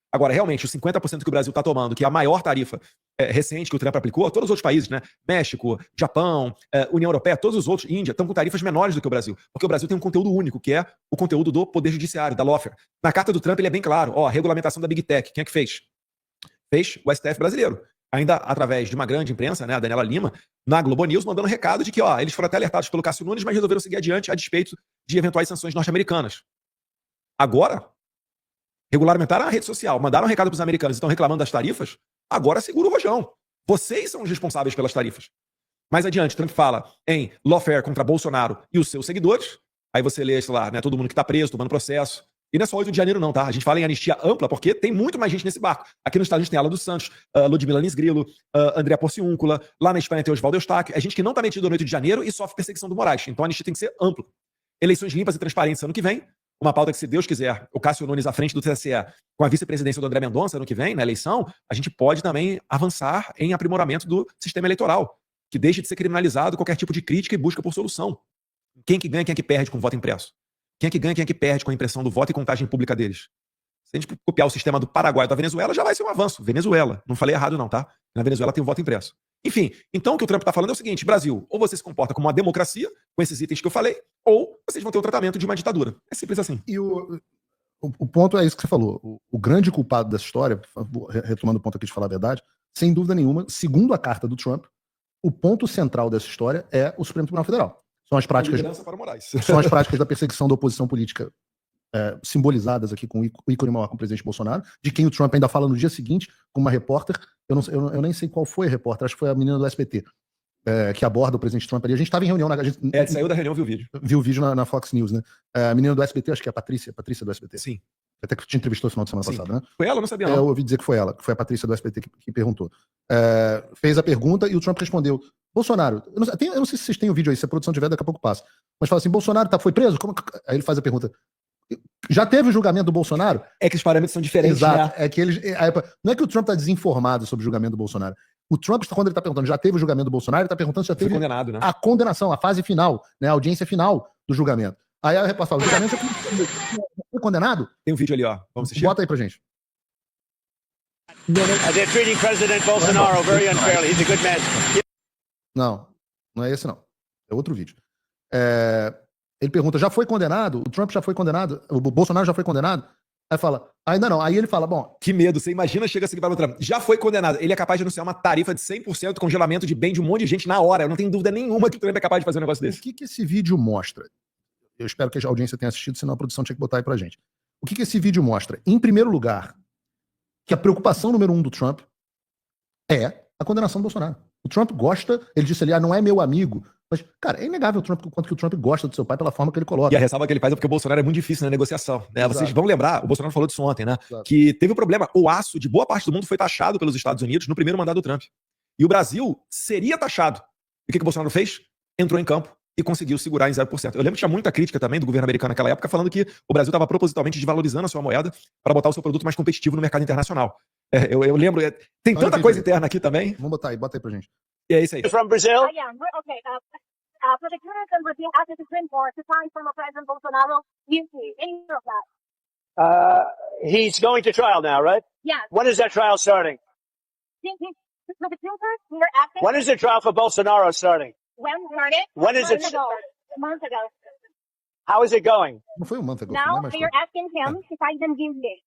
Agora, realmente, os 50% que o Brasil está tomando, que é a maior tarifa recente que o Trump aplicou, todos os outros países, né? México, Japão, União Europeia, todos os outros, Índia, estão com tarifas menores do que o Brasil. Porque o Brasil tem um conteúdo único, que é o conteúdo do Poder Judiciário, da lawfare. Na carta do Trump ele é bem claro, ó, a regulamentação da Big Tech, quem é que fez? Fez o STF brasileiro. Ainda através de uma grande imprensa, né, a Daniela Lima, na Globo News, mandando um recado de que ó, eles foram até alertados pelo Cássio Nunes, mas resolveram seguir adiante a despeito de eventuais sanções norte-americanas. Agora, regulamentaram a rede social, mandaram um recado para os americanos e estão reclamando das tarifas, agora segura o rojão. Vocês são os responsáveis pelas tarifas. Mais adiante, Trump fala em lawfare contra Bolsonaro e os seus seguidores. Aí você lê, sei lá, né, todo mundo que está preso, tomando processo. E não é só 8 de janeiro não, tá? A gente fala em anistia ampla porque tem muito mais gente nesse barco. Aqui nos Estados Unidos tem Ala dos Santos, Ludmila Nisgrilo, André Porciúncula, lá na Espanha tem Oswaldo Eustáquio. É gente que não está metido no 8 de janeiro e sofre perseguição do Moraes. Então a anistia tem que ser ampla. Eleições limpas e transparentes ano que vem. Uma pauta que, se Deus quiser, o Cássio Nunes à frente do TSE, com a vice-presidência do André Mendonça ano que vem, na eleição, a gente pode também avançar em aprimoramento do sistema eleitoral, que deixe de ser criminalizado qualquer tipo de crítica e busca por solução. Quem que ganha, quem é que perde com o voto impresso? Quem é que ganha, quem é que perde com a impressão do voto e contagem pública deles? Se a gente copiar o sistema do Paraguai ou da Venezuela, já vai ser um avanço. Venezuela. Não falei errado não, tá? Na Venezuela tem o voto impresso. Enfim, então o que o Trump está falando é o seguinte, Brasil, ou você se comporta como uma democracia, com esses itens que eu falei, ou vocês vão ter o tratamento de uma ditadura. É simples assim. E o ponto é isso que você falou. O grande culpado dessa história, retomando o ponto aqui de falar a verdade, sem dúvida nenhuma, segundo a carta do Trump, o ponto central dessa história é o Supremo Tribunal Federal. São as práticas, são as práticas da perseguição da oposição política simbolizadas aqui com o ícone maior com o presidente Bolsonaro, de quem o Trump ainda fala no dia seguinte com uma repórter, eu nem sei qual foi a repórter, acho que foi a menina do SBT, que aborda o presidente Trump ali. A gente estava em reunião, saiu da reunião, viu o vídeo. Viu o vídeo na Fox News, né? A menina do SBT, acho que é a Patrícia do SBT. Sim. Até que te entrevistou no final de semana passada, né? Foi ela? Eu não sabia, não. Eu ouvi dizer que foi ela, que foi a Patrícia do SBT que perguntou. Fez a pergunta e o Trump respondeu: Bolsonaro, eu não sei se vocês têm o vídeo aí, se a produção tiver, daqui a pouco passa. Mas fala assim: Bolsonaro foi preso? Aí ele faz a pergunta: já teve o julgamento do Bolsonaro? É que os parâmetros são diferentes. Exato. Né? É que não é que o Trump está desinformado sobre o julgamento do Bolsonaro. O Trump, quando ele está perguntando, já teve o julgamento do Bolsonaro, ele está perguntando se já teve condenado, né? A condenação, a fase final, né, a audiência final do julgamento. Aí a repórter fala: o julgamento já foi condenado? Tem um vídeo ali, ó. Vamos assistir? Bota aí pra gente. They're treating President Bolsonaro very unfairly. He's a good man. Não é esse não. É outro vídeo. Ele pergunta: já foi condenado? O Trump já foi condenado? O Bolsonaro já foi condenado? Aí fala: ainda não. Aí ele fala: bom... Que medo. Você imagina, chega a seguir para o Trump. Já foi condenado. Ele é capaz de anunciar uma tarifa de 100% de congelamento de bem de um monte de gente na hora. Eu não tenho dúvida nenhuma que o Trump é capaz de fazer um negócio desse. O que esse vídeo mostra? Eu espero que a audiência tenha assistido, senão a produção tinha que botar aí pra gente. O que esse vídeo mostra? Em primeiro lugar, que a preocupação número 1 do Trump é a condenação do Bolsonaro. O Trump gosta, ele disse ali, não é meu amigo. Mas, cara, é inegável o quanto que o Trump gosta do seu pai pela forma que ele coloca. E a ressalva que ele faz é porque o Bolsonaro é muito difícil na negociação. Né? Vocês vão lembrar, o Bolsonaro falou disso ontem, né? Exato. Que teve um problema. O aço de boa parte do mundo foi taxado pelos Estados Unidos no primeiro mandato do Trump. E o Brasil seria taxado. E o que o Bolsonaro fez? Entrou em campo e conseguiu segurar em 0%. Eu lembro que tinha muita crítica também do governo americano naquela época, falando que o Brasil estava propositalmente desvalorizando a sua moeda para botar o seu produto mais competitivo no mercado internacional. Eu lembro, tem tanta coisa interna aqui também. Vamos botar aí, bota aí pra gente. E é isso aí. From Brazil? Okay. For the American Brazil, after the Supreme Court, to find former President Bolsonaro guilty. Any of that? He's going to trial now, right? Yes. When is that trial starting? For the Trumpers, we're asking. When is the trial for Bolsonaro starting? When heard it? When is it? A month ago. How is it going? Não foi um month ago. Now they're asking him to find them guilty.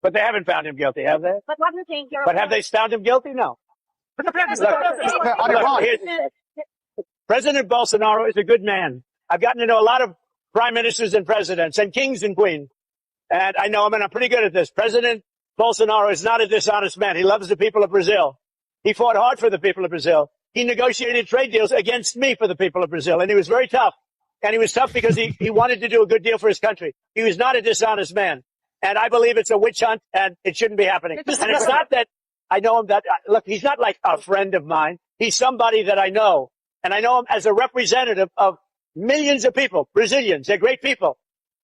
But they haven't found him guilty, have they? But what do you think? But have they found him guilty? No. President Bolsonaro is a good man. I've gotten to know a lot of prime ministers and presidents and kings and queens. And I know him, and I'm pretty good at this. President Bolsonaro is not a dishonest man. He loves the people of Brazil. He fought hard for the people of Brazil. he negotiated trade deals against me for the people of Brazil, and he was very tough. And he was tough because he wanted to do a good deal for his country. He was not a dishonest man. And I believe it's a witch hunt, and it shouldn't be happening. And it's not that I know him look, he's not like a friend of mine. He's somebody that I know. And I know him as a representative of millions of people, Brazilians. They're great people.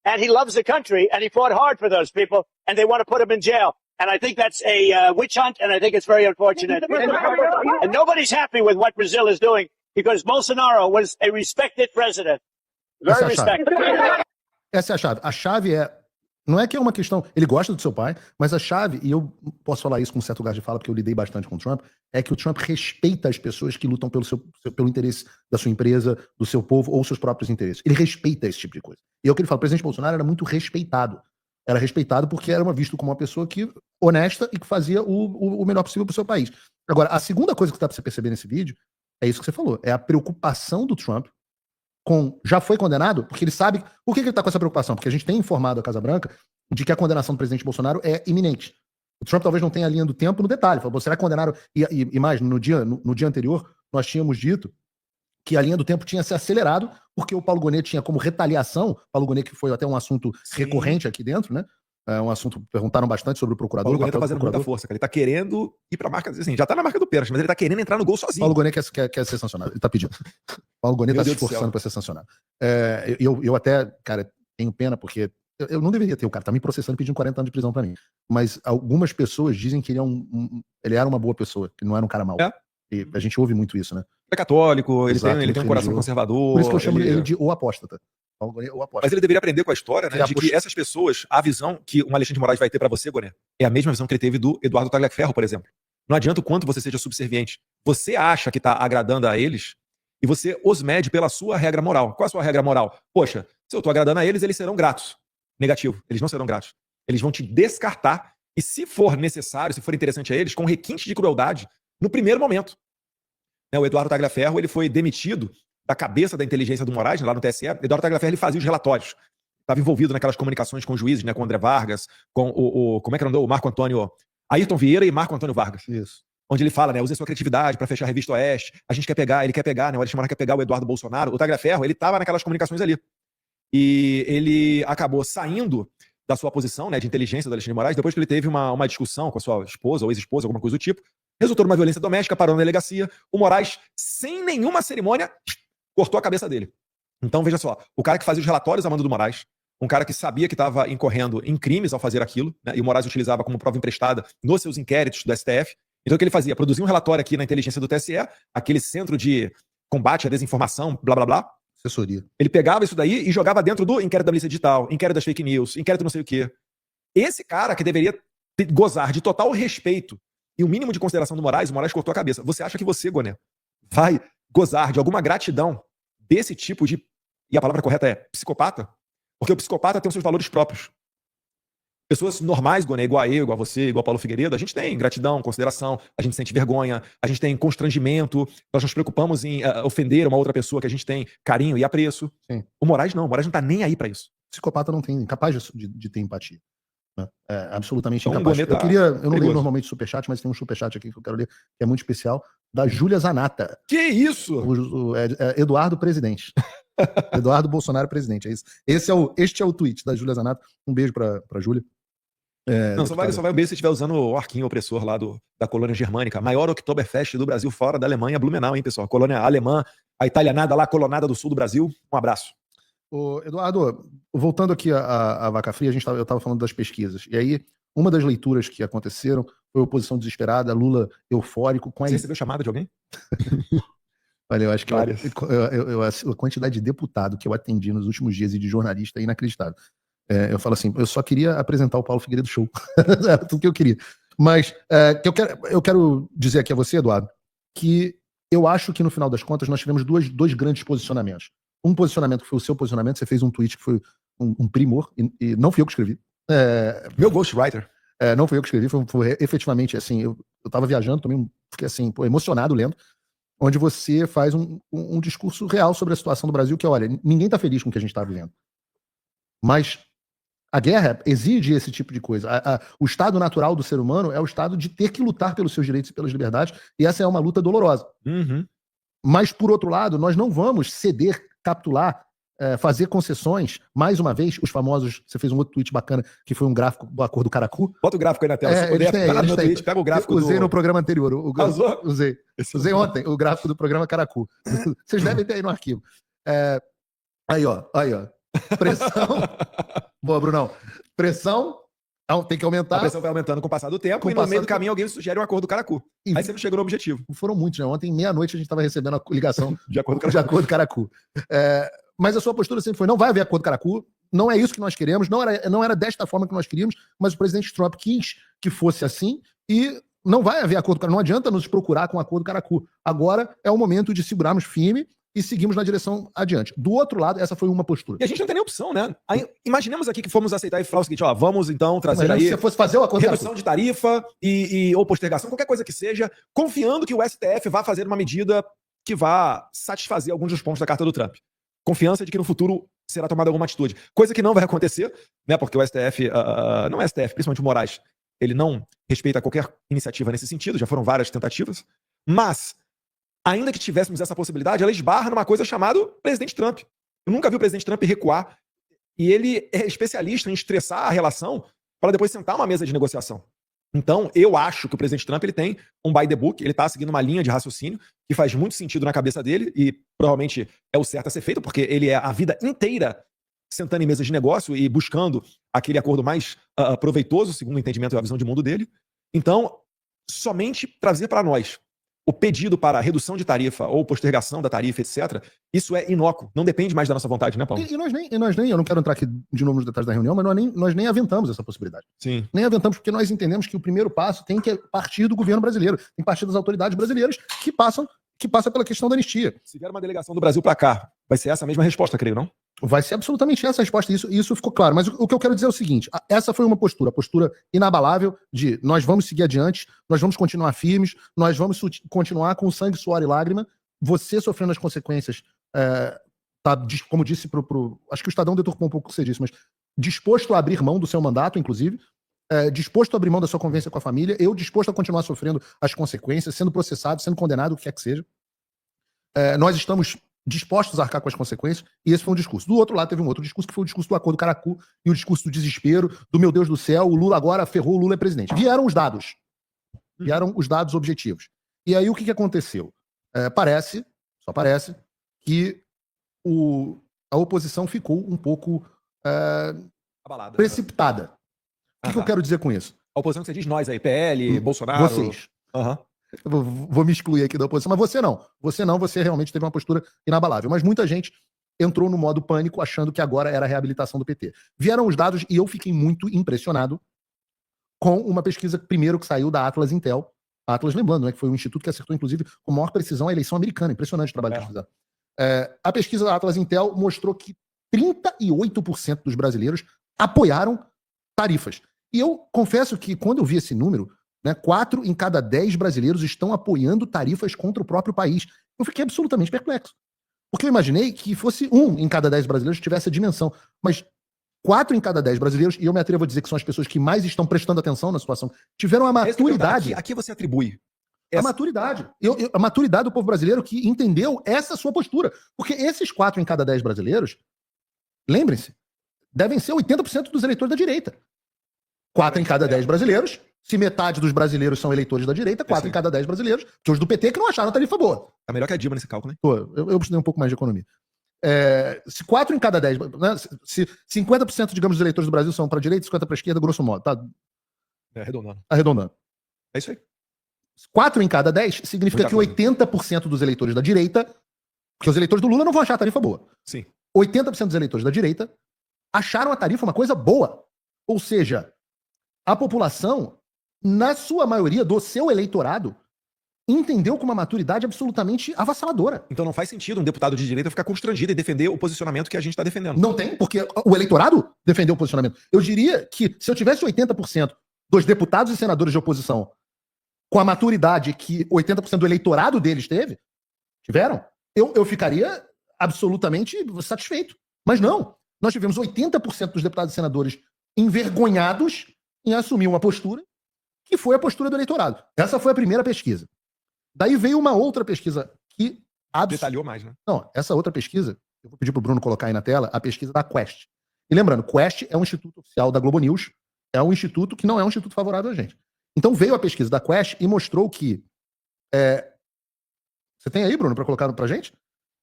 And he loves the country, and he fought hard for those people, and they want to put him in jail. And I think that's a witch hunt, and I think it's very unfortunate. And nobody's happy with what Brazil is doing, because Bolsonaro was a respected president. Very respected. Essa é a chave. A chave não é que é uma questão... Ele gosta do seu pai, mas a chave, e eu posso falar isso com um certo lugar de fala, porque eu lidei bastante com o Trump, é que o Trump respeita as pessoas que lutam pelo interesse da sua empresa, do seu povo ou seus próprios interesses. Ele respeita esse tipo de coisa. E é o que ele fala. O presidente Bolsonaro era muito respeitado. Era respeitado porque era visto como uma pessoa honesta e que fazia o melhor possível para o seu país. Agora, a segunda coisa que dá para você perceber nesse vídeo é isso que você falou. É a preocupação do Trump já foi condenado, porque ele sabe... Por que ele está com essa preocupação? Porque a gente tem informado a Casa Branca de que a condenação do presidente Bolsonaro é iminente. O Trump talvez não tenha a linha do tempo no detalhe. Falou, será que condenaram... E mais, no dia anterior, nós tínhamos dito que a linha do tempo tinha se acelerado, porque o Paulo Gonet tinha como retaliação, Paulo Gonet que foi até um assunto recorrente aqui dentro, né? É um assunto, perguntaram bastante sobre o procurador. Paulo Gonet tá fazendo muita força, cara. Ele tá querendo ir pra marca, assim, já tá na marca do pênalti, mas ele tá querendo entrar no gol sozinho. Paulo Gonet quer ser sancionado, ele tá pedindo. Paulo Gonet tá se esforçando pra ser sancionado. Eu até, cara, tenho pena, porque eu não deveria ter, o cara tá me processando e pedindo 40 anos de prisão pra mim. Mas algumas pessoas dizem que ele era uma boa pessoa, que não era um cara mau. E a gente ouve muito isso, né? É católico, ele tem um coração conservador. Por isso que eu chamo ele de o apóstata. Mas ele deveria aprender com a história, né? De que essas pessoas, a visão que um Alexandre de Moraes vai ter pra você, Goné, é a mesma visão que ele teve do Eduardo Tagliaferro, por exemplo. Não adianta o quanto você seja subserviente. Você acha que tá agradando a eles e você os mede pela sua regra moral. Qual é a sua regra moral? Poxa, se eu tô agradando a eles, eles serão gratos. Negativo. Eles não serão gratos. Eles vão te descartar e, se for necessário, se for interessante a eles, com requinte de crueldade no primeiro momento. O Eduardo Tagliaferro, ele foi demitido da cabeça da inteligência do Moraes, lá no TSE. Eduardo Tagliaferro, ele fazia os relatórios. Estava envolvido naquelas comunicações com os juízes, né, com o André Vargas, com como é que era o Marco Antônio... Ayrton Vieira e Marco Antônio Vargas. Isso. Onde ele fala, né, use sua criatividade para fechar a Revista Oeste. A gente quer pegar, ele quer pegar, né, o Alexandre Moraes quer pegar o Eduardo Bolsonaro. O Tagliaferro, ele estava naquelas comunicações ali. E ele acabou saindo da sua posição, né, de inteligência do Alexandre de Moraes, depois que ele teve uma discussão com a sua esposa ou ex-esposa, alguma coisa do tipo. Resultou numa violência doméstica, parou na delegacia. O Moraes, sem nenhuma cerimônia, cortou a cabeça dele. Então, veja só, o cara que fazia os relatórios a mando do Moraes, um cara que sabia que estava incorrendo em crimes ao fazer aquilo, né, e o Moraes utilizava como prova emprestada nos seus inquéritos do STF. Então, o que ele fazia? Produzia um relatório aqui na inteligência do TSE, aquele centro de combate à desinformação, blá, blá, blá. Assessoria. Ele pegava isso daí e jogava dentro do inquérito da Polícia Digital, inquérito das fake news, inquérito não sei o quê. Esse cara que deveria gozar de total respeito e o mínimo de consideração do Moraes, o Moraes cortou a cabeça. Você acha que você, Goné, vai gozar de alguma gratidão desse tipo de... E a palavra correta é psicopata? Porque o psicopata tem os seus valores próprios. Pessoas normais, Goné, igual a eu, igual a você, igual a Paulo Figueiredo, a gente tem gratidão, consideração, a gente sente vergonha, a gente tem constrangimento, nós nos preocupamos em ofender uma outra pessoa que a gente tem carinho e apreço. Sim. O Moraes não tá nem aí pra isso. Psicopata não tem, incapaz de ter empatia. Né? É absolutamente então, incapaz. Eu não leio normalmente superchat, mas tem um superchat aqui que eu quero ler, que é muito especial, da Júlia Zanata. Que isso? Eduardo Presidente. Eduardo Bolsonaro Presidente, é isso. Este é o tweet da Júlia Zanata. Um beijo pra Júlia. Não, só vai ver se estiver usando o arquinho opressor lá da colônia germânica. Maior Oktoberfest do Brasil fora da Alemanha, Blumenau, hein, pessoal? Colônia alemã, a italianada lá, colonada do sul do Brasil. Um abraço. Eduardo, voltando aqui à Vaca Fria, eu estava falando das pesquisas. E aí, uma das leituras que aconteceram foi a oposição desesperada, Lula eufórico. Você recebeu chamada de alguém? Olha, eu acho que a quantidade de deputado que eu atendi nos últimos dias e de jornalista é inacreditável. Eu falo assim, eu só queria apresentar o Paulo Figueiredo Show. Era tudo que eu queria. Mas eu quero dizer aqui a você, Eduardo, que eu acho que no final das contas nós tivemos dois grandes posicionamentos. Um posicionamento que foi o seu posicionamento, você fez um tweet que foi um primor, e não fui eu que escrevi. Meu ghostwriter. Não fui eu que escrevi, foi efetivamente assim, eu tava viajando, fiquei assim, emocionado lendo, onde você faz um discurso real sobre a situação do Brasil, que olha, ninguém tá feliz com o que a gente tá vivendo. Mas a guerra exige esse tipo de coisa. O estado natural do ser humano é o estado de ter que lutar pelos seus direitos e pelas liberdades, e essa é uma luta dolorosa. Uhum. Mas, por outro lado, nós não vamos ceder, capitular, fazer concessões, mais uma vez, os famosos, você fez um outro tweet bacana, que foi um gráfico do Acordo do Caracu. Bota o gráfico aí na tela. Se puder, eles no meu têm. tweet, pega o gráfico Usei no programa anterior. Usei ontem o gráfico do programa Caracu. Vocês devem ter aí no arquivo. Aí, ó. Pressão. Boa, Brunão. Pressão tem que aumentar. A pressão vai aumentando com o passar do tempo e no meio do caminho alguém sugere um acordo do Caracu. Aí você não chega no objetivo. Foram muitos, né? Ontem, meia-noite, a gente estava recebendo a ligação de acordo do Caracu. Mas a sua postura sempre foi, não vai haver acordo do Caracu, não é isso que nós queremos, não era desta forma que nós queríamos, mas o presidente Trump quis que fosse assim e não vai haver acordo do Caracu, não adianta nos procurar com acordo do Caracu. Agora é o momento de segurarmos firme e seguimos na direção adiante. Do outro lado, essa foi uma postura. E a gente não tem nem opção, né? Aí, imaginemos aqui que fomos aceitar e falar o seguinte, ó, vamos então trazer aí... Se você fosse fazer o acordo redução de tarifa ou postergação, qualquer coisa que seja, confiando que o STF vai fazer uma medida que vá satisfazer alguns dos pontos da carta do Trump. Confiança de que no futuro será tomada alguma atitude. Coisa que não vai acontecer, né? Porque o STF, não é o STF, principalmente o Moraes, ele não respeita qualquer iniciativa nesse sentido, já foram várias tentativas, mas... ainda que tivéssemos essa possibilidade, ela esbarra numa coisa chamada presidente Trump. Eu nunca vi o presidente Trump recuar. E ele é especialista em estressar a relação para depois sentar uma mesa de negociação. Então, eu acho que o presidente Trump ele tem um by the book, ele está seguindo uma linha de raciocínio que faz muito sentido na cabeça dele e provavelmente é o certo a ser feito, porque ele é a vida inteira sentando em mesas de negócio e buscando aquele acordo mais proveitoso, segundo o entendimento e a visão de mundo dele. Então, somente trazer para nós o pedido para redução de tarifa ou postergação da tarifa, etc., isso é inócuo. Não depende mais da nossa vontade, né, Paulo? E nós nem, eu não quero entrar aqui de novo nos detalhes da reunião, mas nós nem aventamos essa possibilidade. Sim. Nem aventamos porque nós entendemos que o primeiro passo tem que partir do governo brasileiro, tem que partir das autoridades brasileiras que passa pela questão da anistia. Se vier uma delegação do Brasil para cá, vai ser essa a mesma resposta, creio, não? Vai ser absolutamente essa a resposta, isso ficou claro. Mas o que eu quero dizer é o seguinte, essa foi uma postura inabalável de nós vamos seguir adiante, nós vamos continuar firmes, nós vamos continuar com sangue, suor e lágrima, você sofrendo as consequências, como disse acho que o Estadão deturpou um pouco o que você disse, mas disposto a abrir mão do seu mandato, inclusive, disposto a abrir mão da sua convivência com a família, eu disposto a continuar sofrendo as consequências, sendo processado, sendo condenado, o que quer que seja. Nós estamos dispostos a arcar com as consequências, e esse foi um discurso. Do outro lado, teve um outro discurso, que foi o discurso do Acordo do Caracu, e o discurso do desespero, do meu Deus do céu, o Lula agora ferrou, o Lula é presidente. Vieram os dados objetivos. E aí o que aconteceu? Só parece, que a oposição ficou um pouco abalada, precipitada. O que eu quero dizer com isso? A oposição que você diz, nós aí, PL, Bolsonaro... Vocês. Aham. Vou me excluir aqui da oposição, mas você realmente teve uma postura inabalável. Mas muita gente entrou no modo pânico achando que agora era a reabilitação do PT. Vieram os dados e eu fiquei muito impressionado com uma pesquisa primeiro que saiu da Atlas Intel. A Atlas, lembrando, né, que foi um instituto que acertou, inclusive, com maior precisão a eleição americana. Impressionante o trabalho de pesquisar. A pesquisa da Atlas Intel mostrou que 38% dos brasileiros apoiaram tarifas. E eu confesso que quando eu vi esse número, 4 em cada 10 brasileiros estão apoiando tarifas contra o próprio país. Eu fiquei absolutamente perplexo. Porque eu imaginei que fosse 1 em cada 10 brasileiros que tivesse a dimensão. Mas 4 em cada 10 brasileiros, e eu me atrevo a dizer que são as pessoas que mais estão prestando atenção na situação, tiveram a maturidade. Aqui você atribui. A maturidade. A maturidade do povo brasileiro que entendeu essa sua postura. Porque esses 4 em cada 10 brasileiros, lembrem-se, devem ser 80% dos eleitores da direita. 4 em cada 10 brasileiros. Se metade dos brasileiros são eleitores da direita, 4 em cada 10 brasileiros, que os do PT que não acharam a tarifa boa. Tá melhor que a Dilma nesse cálculo, né? Eu precisei um pouco mais de economia. Se 4 em cada 10, se 50%, digamos, dos eleitores do Brasil são para a direita e 50% para a esquerda, grosso modo, tá? Arredondando. É isso aí. 4 em cada 10 significa que 80% dos eleitores da direita, porque os eleitores do Lula não vão achar a tarifa boa. Sim. 80% dos eleitores da direita acharam a tarifa uma coisa boa. Ou seja, a população, na sua maioria do seu eleitorado, entendeu com uma maturidade absolutamente avassaladora. Então não faz sentido um deputado de direita ficar constrangido e defender o posicionamento que a gente está defendendo. Não tem, porque o eleitorado defendeu o posicionamento. Eu diria que se eu tivesse 80% dos deputados e senadores de oposição com a maturidade que 80% do eleitorado deles tiveram, eu ficaria absolutamente satisfeito. Mas não. Nós tivemos 80% dos deputados e senadores envergonhados em assumir uma postura que foi a postura do eleitorado. Essa foi a primeira pesquisa. Daí veio uma outra pesquisa que Detalhou mais, né? Não, essa outra pesquisa, eu vou pedir pro Bruno colocar aí na tela, a pesquisa da Quest. E lembrando, Quest é um instituto oficial da Globo News, é um instituto que não é um instituto favorável a gente. Então veio a pesquisa da Quest e mostrou que... Você tem aí, Bruno, para colocar pra gente?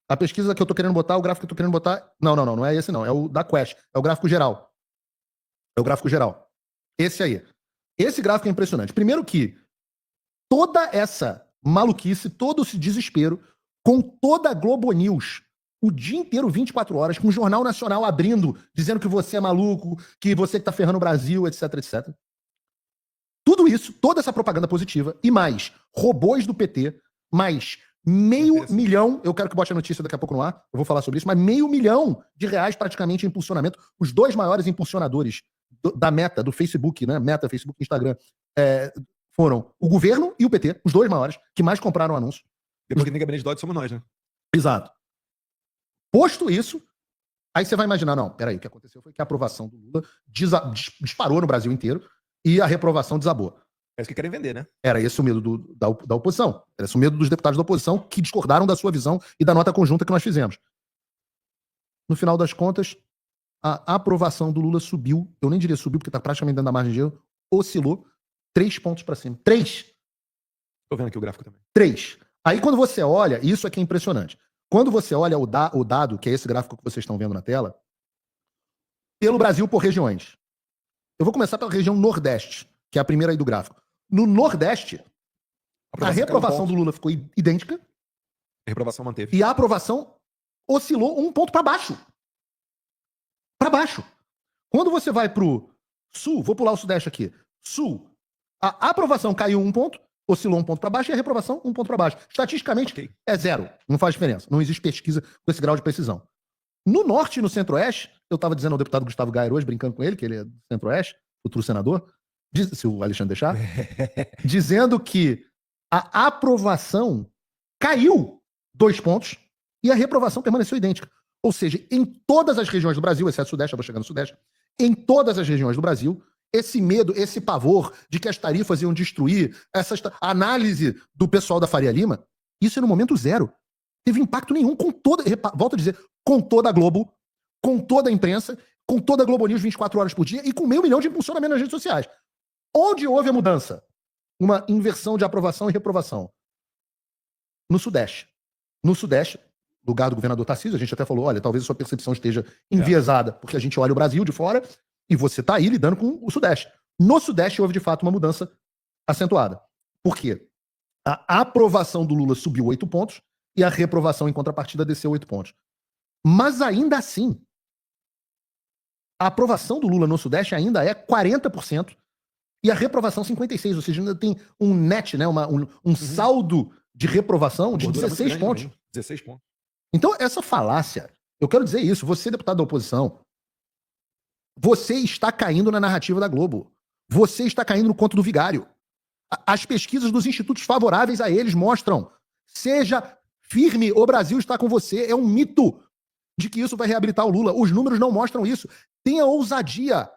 A pesquisa que eu tô querendo botar, o gráfico que eu tô querendo botar... Não é esse não, é o da Quest, é o gráfico geral. É o gráfico geral. Esse aí. Esse gráfico é impressionante. Primeiro que toda essa maluquice, todo esse desespero, com toda a Globo News, o dia inteiro, 24 horas, com o Jornal Nacional abrindo, dizendo que você é maluco, que você que tá ferrando o Brasil, etc, etc. Tudo isso, toda essa propaganda positiva, e mais robôs do PT, mais R$500 mil, eu quero que bote a notícia daqui a pouco no ar, eu vou falar sobre isso, mas R$500 mil praticamente em impulsionamento. Os dois maiores impulsionadores da Meta, do Facebook, né? Meta, Facebook, Instagram, foram o governo e o PT, os dois maiores, que mais compraram anúncio. Depois que tem gabinete de ódio, somos nós, né? Exato. Posto isso, aí você vai imaginar, não, peraí, o que aconteceu foi que a aprovação do Lula disparou no Brasil inteiro e a reprovação desabou. É isso que querem vender, né? Era esse o medo da oposição. Era esse o medo dos deputados da oposição que discordaram da sua visão e da nota conjunta que nós fizemos. No final das contas, a aprovação do Lula subiu, eu nem diria subiu, porque está praticamente dentro da margem de erro, oscilou 3 pontos para cima. 3! Tô vendo aqui o gráfico também. 3. Aí quando você olha, isso aqui é impressionante. Quando você olha o dado, que é esse gráfico que vocês estão vendo na tela, pelo Brasil por regiões. Eu vou começar pela região Nordeste, que é a primeira aí do gráfico. No Nordeste, a reprovação do Lula ficou idêntica. A reprovação manteve. E a aprovação oscilou 1 ponto para baixo. Para baixo. Quando você vai pro Sul, vou pular o Sudeste aqui. Sul, a aprovação caiu 1 ponto, oscilou 1 ponto para baixo e a reprovação 1 ponto para baixo. Estatisticamente, é 0. Não faz diferença. Não existe pesquisa com esse grau de precisão. No Norte e no Centro-Oeste, eu estava dizendo ao deputado Gustavo Gayer hoje, brincando com ele, que ele é do Centro-Oeste, futuro senador, se o Alexandre deixar, dizendo que a aprovação caiu 2 pontos e a reprovação permaneceu idêntica. Ou seja, em todas as regiões do Brasil, exceto o Sudeste, eu vou chegar no Sudeste, em todas as regiões do Brasil, esse medo, esse pavor de que as tarifas iam destruir, essa análise do pessoal da Faria Lima, isso é no momento zero. Teve impacto nenhum com toda, volto a dizer, com toda a Globo, com toda a imprensa, com toda a Globo News 24 horas por dia e com 500 mil de impulsionamento nas redes sociais. Onde houve a mudança? Uma inversão de aprovação e reprovação. No Sudeste. No Sudeste, lugar do governador Tarcísio, a gente até falou, olha, talvez a sua percepção esteja enviesada, porque a gente olha o Brasil de fora e você está aí lidando com o Sudeste. No Sudeste houve, de fato, uma mudança acentuada. Por quê? A aprovação do Lula subiu 8 pontos e a reprovação em contrapartida desceu 8 pontos. Mas ainda assim, a aprovação do Lula no Sudeste ainda é 40% e a reprovação 56%, ou seja, ainda tem um net, né, um saldo de reprovação de 16 pontos. 16 pontos. Então, essa falácia, eu quero dizer isso, você, deputado da oposição, você está caindo na narrativa da Globo. Você está caindo no conto do vigário. As pesquisas dos institutos favoráveis a eles mostram, seja firme, o Brasil está com você. É um mito de que isso vai reabilitar o Lula. Os números não mostram isso. Tenha ousadia.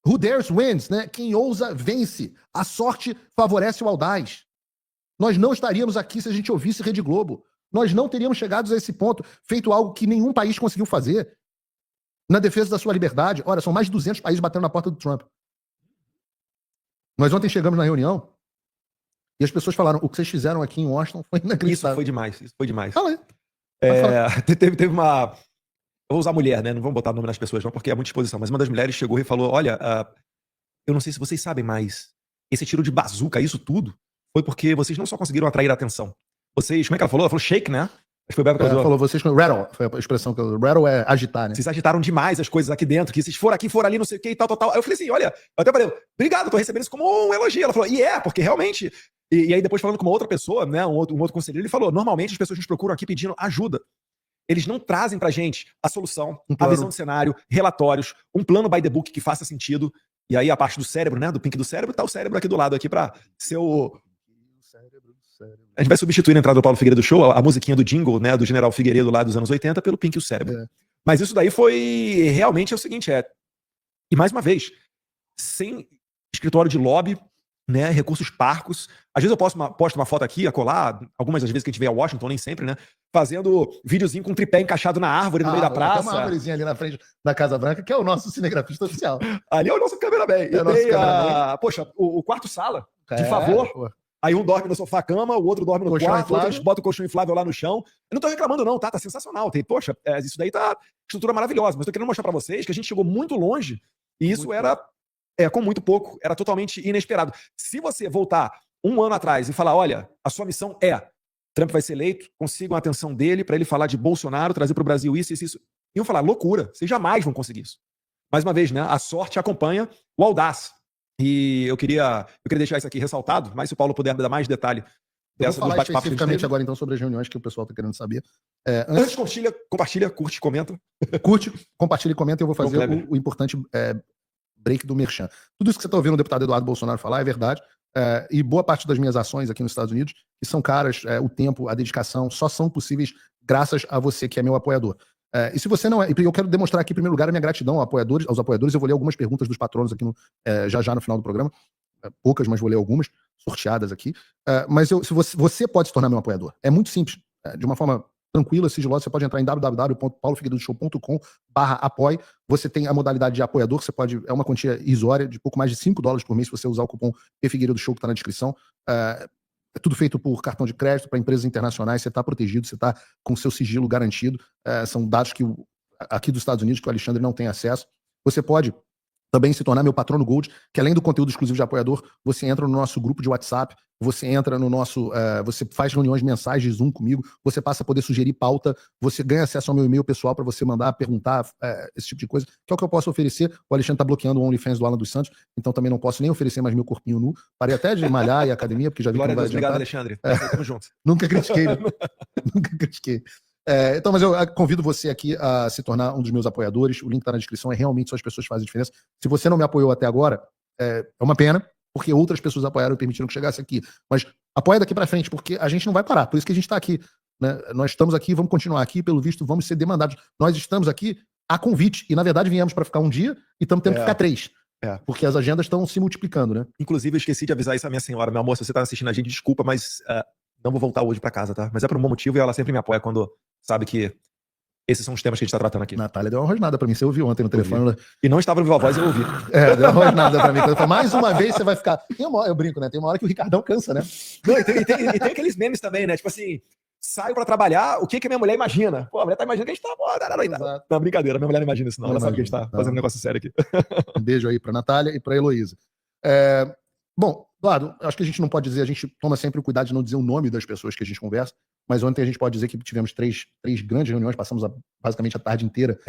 Who dares wins, né? Quem ousa, vence. A sorte favorece o audaz. Nós não estaríamos aqui se a gente ouvisse Rede Globo. Nós não teríamos chegado a esse ponto, feito algo que nenhum país conseguiu fazer na defesa da sua liberdade. Olha, são mais de 200 países batendo na porta do Trump. Nós ontem chegamos na reunião e as pessoas falaram, o que vocês fizeram aqui em Washington foi inacreditável. Isso foi demais. Fala aí. Teve uma... Eu vou usar mulher, né? Não vamos botar o nome nas pessoas não, porque é muita exposição. Mas uma das mulheres chegou e falou, olha, eu não sei se vocês sabem, mas esse tiro de bazuca, isso tudo, foi porque vocês não só conseguiram atrair a atenção. Vocês, como é que ela falou? Ela falou shake, né? Acho que foi ela falou, vocês... Rattle, foi a expressão que... Rattle é agitar, né? Vocês agitaram demais as coisas aqui dentro, que vocês foram aqui, foram ali, não sei o que e tal. Aí eu falei assim, olha, eu até falei, obrigado, tô recebendo isso como um elogio. Ela falou, porque realmente... E aí depois falando com uma outra pessoa, né, um outro conselheiro, ele falou, normalmente as pessoas nos procuram aqui pedindo ajuda. Eles não trazem pra gente a solução, a visão do cenário, relatórios, um plano by the book que faça sentido. E aí a parte do cérebro, né, do pink do cérebro, tá o cérebro aqui do lado aqui pra ser o... A gente vai substituir a entrada do Paulo Figueiredo Show, a musiquinha do jingle, né, do General Figueiredo lá dos anos 80, pelo Pink e o Cérebro. Mas isso daí foi... Realmente é o seguinte, e mais uma vez, sem escritório de lobby, né? Recursos parcos. Às vezes eu posto uma foto aqui, acolá, algumas das vezes que a gente veio a Washington, nem sempre, né? Fazendo videozinho com um tripé encaixado na árvore no meio da praça. Tem uma árvorezinha ali na frente da Casa Branca, que é o nosso cinegrafista oficial. Ali é o nosso cameraman. É o nosso cameraman. Poxa, o quarto-sala, de É, favor. pô. Aí um dorme no sofá-cama, o outro dorme no Colchão quarto, o outro inflável. bota o colchão inflável lá no chão. Eu não tô reclamando não, tá? Tá sensacional. Poxa, isso daí tá estrutura maravilhosa. Mas eu tô querendo mostrar pra vocês que a gente chegou muito longe e isso com muito pouco, era totalmente inesperado. Se você voltar um ano atrás e falar, olha, a sua missão Trump vai ser eleito, consigam a atenção dele pra ele falar de Bolsonaro, trazer pro Brasil isso. Iam falar, loucura, vocês jamais vão conseguir isso. Mais uma vez, né? A sorte acompanha o audaz. E eu queria deixar isso aqui ressaltado, mas se o Paulo puder dar mais detalhe Eu vou falar especificamente agora, então, sobre as reuniões que o pessoal está querendo saber. Antes, compartilha, curte, comenta. Curte, compartilha e comenta, e eu vou fazer o importante break do Merchan. Tudo isso que você está ouvindo o deputado Eduardo Bolsonaro falar é verdade, e boa parte das minhas ações aqui nos Estados Unidos, que são caras, o tempo, a dedicação, só são possíveis graças a você, que é meu apoiador. E se você não é, eu quero demonstrar aqui, em primeiro lugar, a minha gratidão aos apoiadores. Eu vou ler algumas perguntas dos patronos aqui já no final do programa. Poucas, mas vou ler algumas, sorteadas aqui. Mas se você pode se tornar meu apoiador. É muito simples. De uma forma tranquila, sigilosa, você pode entrar em www.paulofigueiroshow.com/apoie. Você tem a modalidade de apoiador, é uma quantia irrisória de pouco mais de $5 por mês se você usar o cupom PFigueiredoShow que está na descrição. É tudo feito por cartão de crédito para empresas internacionais, você está protegido, você está com seu sigilo garantido. São dados que aqui dos Estados Unidos que o Alexandre não tem acesso. Você pode também se tornar meu patrono Gold, que além do conteúdo exclusivo de apoiador, você entra no nosso grupo de WhatsApp, você entra no nosso, você faz reuniões mensais de Zoom comigo, você passa a poder sugerir pauta, você ganha acesso ao meu e-mail pessoal para você mandar, perguntar, esse tipo de coisa, que é o que eu posso oferecer. O Alexandre está bloqueando o OnlyFans do Alan dos Santos, então também não posso nem oferecer mais meu corpinho nu. Parei até de malhar e academia, porque já vi que não vai adiantar. Obrigado, Alexandre. Tamo junto. Nunca critiquei, né? Nunca critiquei. Então, mas eu convido você aqui a se tornar um dos meus apoiadores. O link está na descrição. Realmente só as pessoas que fazem diferença. Se você não me apoiou até agora, é uma pena, porque outras pessoas apoiaram e permitiram que chegasse aqui. Mas apoia daqui para frente, porque a gente não vai parar. Por isso que a gente está aqui, né? Nós estamos aqui, vamos continuar aqui. Pelo visto, vamos ser demandados. Nós estamos aqui a convite. E, na verdade, viemos para ficar um dia e estamos tendo que ficar 3. Porque as agendas estão se multiplicando, né? Inclusive, eu esqueci de avisar isso à minha senhora. Meu amor, se você está assistindo a gente, desculpa, mas não vou voltar hoje para casa, tá? Mas é por um bom motivo e ela sempre me apoia quando sabe que esses são os temas que a gente tá tratando aqui. Natália deu uma rosnada pra mim, você ouviu ontem no telefone. E não estava no Viva Voz, eu ouvi. Deu uma rosnada pra mim. Mais uma vez você vai ficar... Eu brinco, né? Tem uma hora que o Ricardão cansa, né? Não, e tem aqueles memes também, né? Tipo assim, saio pra trabalhar, o que a minha mulher imagina? Pô, a mulher tá imaginando que a gente tá... Não, brincadeira, minha mulher não imagina isso não. Ela sabe que a gente tá fazendo um negócio sério aqui. Um beijo aí pra Natália e pra Heloísa. Bom, Eduardo, acho que a gente não pode dizer, a gente toma sempre o cuidado de não dizer o nome das pessoas que a gente conversa, mas ontem a gente pode dizer que tivemos três grandes reuniões, passamos basicamente a tarde inteira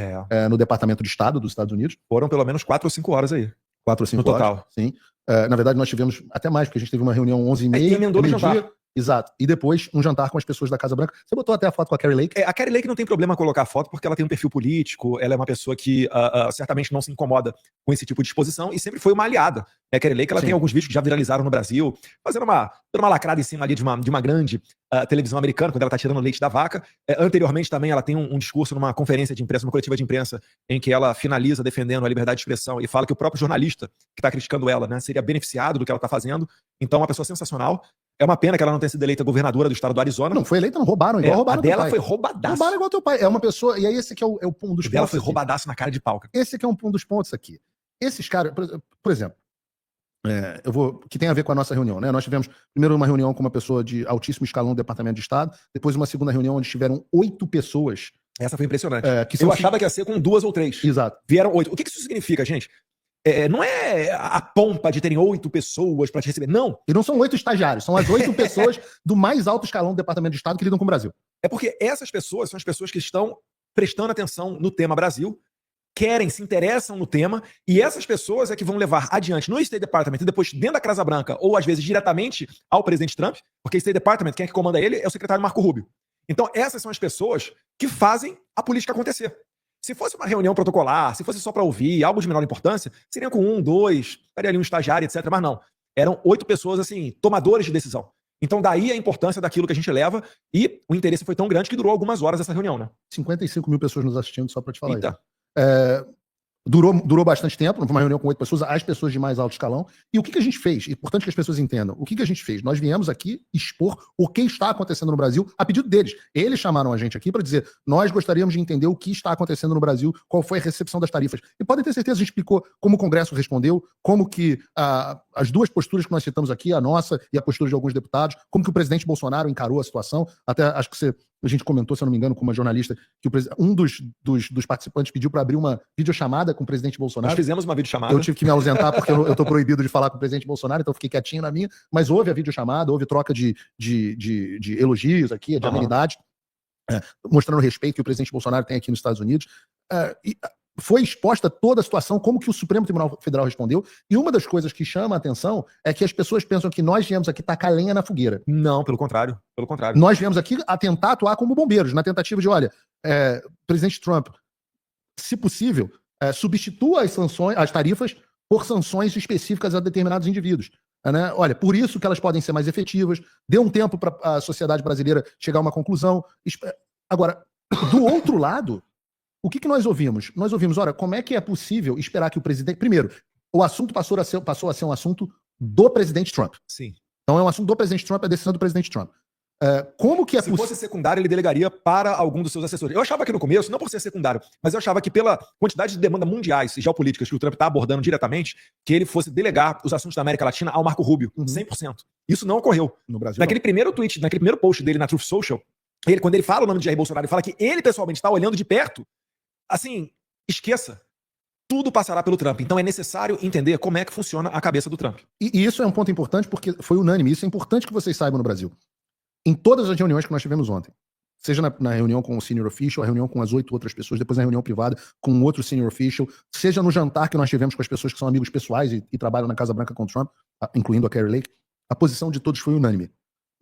no Departamento de Estado dos Estados Unidos. Foram pelo menos 4 ou 5 horas aí. 4 ou 5 no horas. Total. Sim. Na verdade, nós tivemos até mais, porque a gente teve uma reunião 11h30. E emendou no jantar. Exato. E depois um jantar com as pessoas da Casa Branca. Você botou até a foto com a Carrie Lake? A Carrie Lake não tem problema colocar foto porque ela tem um perfil político, ela é uma pessoa que certamente não se incomoda com esse tipo de exposição e sempre foi uma aliada. A Carrie Lake, ela tem alguns vídeos que já viralizaram no Brasil, fazendo uma lacrada em cima ali de uma grande televisão americana, quando ela tá tirando leite da vaca. Anteriormente também ela tem um discurso numa conferência de imprensa, numa coletiva de imprensa, em que ela finaliza defendendo a liberdade de expressão e fala que o próprio jornalista que tá criticando ela, né, seria beneficiado do que ela tá fazendo. Então, uma pessoa sensacional. É uma pena que ela não tenha sido eleita governadora do estado do Arizona. Não, foi eleita, não roubaram, igual roubaram. A dela foi roubadaço. Roubaram igual teu pai. É uma pessoa, e aí esse aqui é o ponto dos pontos. Ela foi roubadaço na cara de pau. Esse aqui é um ponto dos pontos aqui. Esses caras, por exemplo, que tem a ver com a nossa reunião, né? Nós tivemos primeiro uma reunião com uma pessoa de altíssimo escalão do Departamento de Estado, depois uma segunda reunião onde tiveram 8 pessoas. Essa foi impressionante. Eu achava que ia ser com 2 ou 3. Exato. Vieram 8. O que isso significa, gente? Não é a pompa de terem 8 pessoas para te receber, não. E não são 8 estagiários, são as 8 pessoas do mais alto escalão do Departamento de Estado que lidam com o Brasil. É porque essas pessoas são as pessoas que estão prestando atenção no tema Brasil, se interessam no tema, e essas pessoas é que vão levar adiante no State Department e depois dentro da Casa Branca, ou às vezes diretamente ao presidente Trump, porque State Department, quem é que comanda ele é o secretário Marco Rubio. Então essas são as pessoas que fazem a política acontecer. Se fosse uma reunião protocolar, se fosse só para ouvir, algo de menor importância, seria com 1, 2, estaria ali um estagiário, etc. Mas não. Eram 8 pessoas, assim, tomadores de decisão. Então daí a importância daquilo que a gente leva e o interesse foi tão grande que durou algumas horas essa reunião, né? 55 mil pessoas nos assistindo, só para te falar Eita. isso. Durou bastante tempo, foi uma reunião com 8 pessoas, as pessoas de mais alto escalão. E o que a gente fez? É importante que as pessoas entendam. O que a gente fez? Nós viemos aqui expor o que está acontecendo no Brasil a pedido deles. Eles chamaram a gente aqui para dizer, nós gostaríamos de entender o que está acontecendo no Brasil, qual foi a recepção das tarifas. E podem ter certeza, a gente explicou como o Congresso respondeu, como que as duas posturas que nós citamos aqui, a nossa e a postura de alguns deputados, como que o presidente Bolsonaro encarou a situação. Até acho que a gente comentou, se eu não me engano, com uma jornalista, que um dos participantes pediu para abrir uma videochamada com o presidente Bolsonaro. Nós fizemos uma videochamada. Eu tive que me ausentar porque eu tô proibido de falar com o presidente Bolsonaro, então eu fiquei quietinho na minha, mas houve a videochamada, houve troca de elogios aqui, de amenidade, mostrando o respeito que o presidente Bolsonaro tem aqui nos Estados Unidos. E foi exposta toda a situação, como que o Supremo Tribunal Federal respondeu, e uma das coisas que chama a atenção é que as pessoas pensam que nós viemos aqui tacar lenha na fogueira. Não, pelo contrário. Pelo contrário. Nós viemos aqui a tentar atuar como bombeiros, na tentativa de, olha, presidente Trump, se possível, substitua as tarifas por sanções específicas a determinados indivíduos. Né? Olha, por isso que elas podem ser mais efetivas, dê um tempo para a sociedade brasileira chegar a uma conclusão. Agora, do outro lado, o que nós ouvimos? Nós ouvimos, olha, como é que é possível esperar que o presidente... Primeiro, o assunto passou a ser um assunto do presidente Trump. Sim. Então é um assunto do presidente Trump, é a decisão do presidente Trump. Como que é possível? Se fosse secundário, ele delegaria para algum dos seus assessores. Eu achava que no começo, não por ser secundário, mas eu achava que pela quantidade de demandas mundiais e geopolíticas que o Trump está abordando diretamente, que ele fosse delegar os assuntos da América Latina ao Marco Rubio, 100%. Isso não ocorreu. No Brasil, naquele primeiro tweet, naquele primeiro post dele na Truth Social, quando ele fala o nome de Jair Bolsonaro e fala que ele pessoalmente está olhando de perto, assim, esqueça. Tudo passará pelo Trump. Então é necessário entender como é que funciona a cabeça do Trump. E isso é um ponto importante porque foi unânime. Isso é importante que vocês saibam no Brasil. Em todas as reuniões que nós tivemos ontem, seja na reunião com o senior official, a reunião com as 8 outras pessoas, depois na reunião privada com um outro senior official, seja no jantar que nós tivemos com as pessoas que são amigos pessoais e trabalham na Casa Branca com o Trump, incluindo a Kari Lake, a posição de todos foi unânime.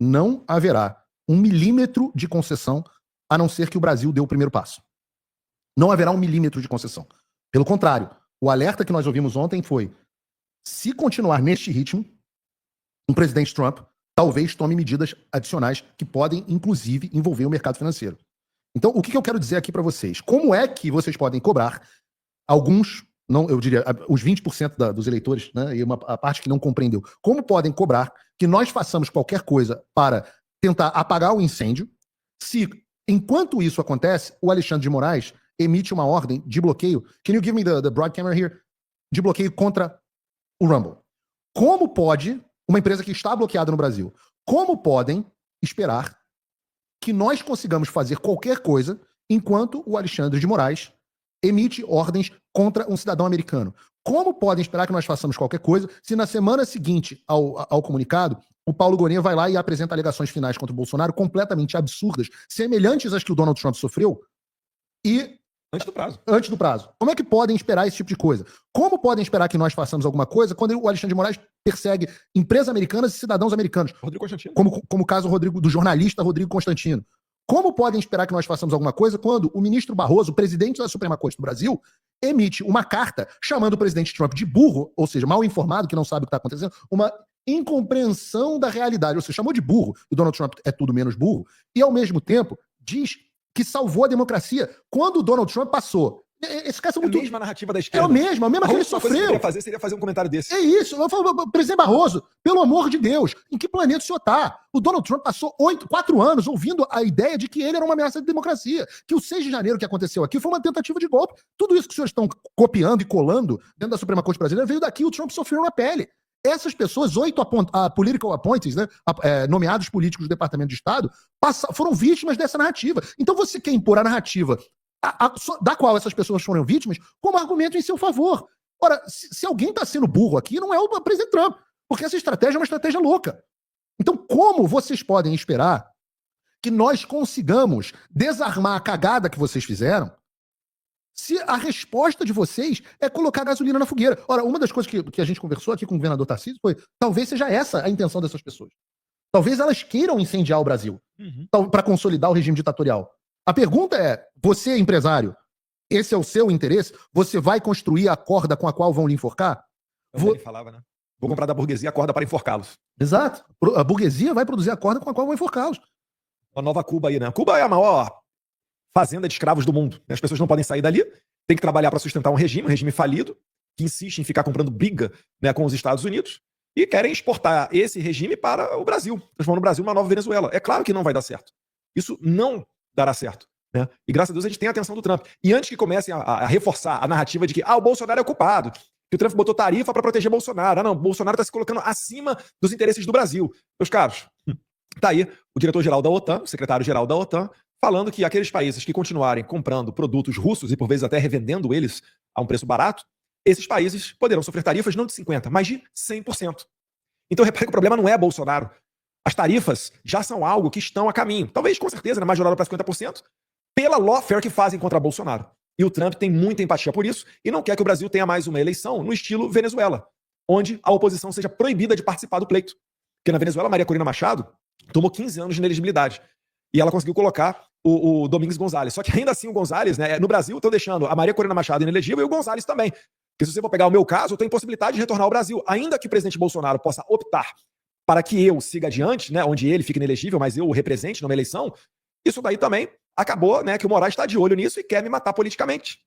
Não haverá 1 milímetro de concessão a não ser que o Brasil dê o primeiro passo. Não haverá 1 milímetro de concessão. Pelo contrário, o alerta que nós ouvimos ontem foi: se continuar neste ritmo, o presidente Trump talvez tome medidas adicionais que podem, inclusive, envolver o mercado financeiro. Então, o que eu quero dizer aqui para vocês? Como é que vocês podem cobrar alguns, não, eu diria, os 20% dos eleitores, né, e a parte que não compreendeu, como podem cobrar que nós façamos qualquer coisa para tentar apagar o incêndio, se, enquanto isso acontece, o Alexandre de Moraes emite uma ordem de bloqueio, can you give me the broad camera here? De bloqueio contra o Rumble. Como pode uma empresa que está bloqueada no Brasil, como podem esperar que nós consigamos fazer qualquer coisa enquanto o Alexandre de Moraes emite ordens contra um cidadão americano? Como podem esperar que nós façamos qualquer coisa se na semana seguinte ao comunicado, o Paulo Gonet vai lá e apresenta alegações finais contra o Bolsonaro completamente absurdas, semelhantes às que o Donald Trump sofreu, e antes do prazo. Antes do prazo. Como é que podem esperar esse tipo de coisa? Como podem esperar que nós façamos alguma coisa quando o Alexandre de Moraes persegue empresas americanas e cidadãos americanos? Rodrigo Constantino. Como o caso do jornalista Rodrigo Constantino. Como podem esperar que nós façamos alguma coisa quando o ministro Barroso, presidente da Suprema Corte do Brasil, emite uma carta chamando o presidente Trump de burro, ou seja, mal informado, que não sabe o que está acontecendo, uma incompreensão da realidade. Ou seja, chamou de burro, e o Donald Trump é tudo menos burro, e ao mesmo tempo diz que salvou a democracia quando o Donald Trump passou. Esse cara é muito... a mesma narrativa da esquerda. É a mesma que ele sofreu. Que seria fazer um comentário desse. É isso. Eu falo, presidente Barroso, pelo amor de Deus, em que planeta o senhor está? O Donald Trump passou 4 anos ouvindo a ideia de que ele era uma ameaça de democracia, que o 6 de janeiro que aconteceu aqui foi uma tentativa de golpe. Tudo isso que os senhores estão copiando e colando dentro da Suprema Corte brasileira veio daqui, o Trump sofreu na pele. Essas pessoas, 8 political appointees, né, nomeados políticos do Departamento de Estado, foram vítimas dessa narrativa. Então você quer impor a narrativa da qual essas pessoas foram vítimas como argumento em seu favor. Ora, se alguém está sendo burro aqui, não é o presidente Trump, porque essa estratégia é uma estratégia louca. Então, como vocês podem esperar que nós consigamos desarmar a cagada que vocês fizeram se a resposta de vocês é colocar gasolina na fogueira? Ora, uma das coisas que a gente conversou aqui com o governador Tarcísio foi: talvez seja essa a intenção dessas pessoas. Talvez elas queiram incendiar o Brasil para consolidar o regime ditatorial. A pergunta é: você, empresário, esse é o seu interesse? Você vai construir a corda com a qual vão lhe enforcar? Ele falava, né? Vou comprar da burguesia a corda para enforcá-los. Exato. A burguesia vai produzir a corda com a qual vão enforcá-los. A nova Cuba aí, né? Cuba é a maior fazenda de escravos do mundo. As pessoas não podem sair dali. tem que trabalhar para sustentar um regime falido, que insiste em ficar comprando briga, né, com os Estados Unidos, e querem exportar esse regime para o Brasil, transformando o Brasil numa nova Venezuela. É claro que não vai dar certo. Isso não dará certo. Né? E graças a Deus a gente tem a atenção do Trump. E antes que comecem a reforçar a narrativa de que o Bolsonaro é o culpado, que o Trump botou tarifa para proteger Bolsonaro. Não, Bolsonaro está se colocando acima dos interesses do Brasil. Meus caros, tá aí o diretor-geral da OTAN, o secretário-geral da OTAN, falando que aqueles países que continuarem comprando produtos russos e por vezes até revendendo eles a um preço barato, esses países poderão sofrer tarifas não de 50%, mas de 100%. Então repare que o problema não é Bolsonaro. As tarifas já são algo que estão a caminho. Talvez, com certeza, majorado para 50%, pela lawfare que fazem contra Bolsonaro. E o Trump tem muita empatia por isso e não quer que o Brasil tenha mais uma eleição no estilo Venezuela, onde a oposição seja proibida de participar do pleito. Porque na Venezuela, Maria Corina Machado tomou 15 anos de inelegibilidade. E ela conseguiu colocar o Domingos Gonzalez. Só que ainda assim o Gonzalez, né, no Brasil, estão deixando a Maria Corina Machado inelegível e o Gonzalez também. Porque se você for pegar o meu caso, eu tenho impossibilidade de retornar ao Brasil. Ainda que o presidente Bolsonaro possa optar para que eu siga adiante, né, onde ele fique inelegível, mas eu o represente numa eleição, isso daí também acabou, né, que o Moraes está de olho nisso e quer me matar politicamente.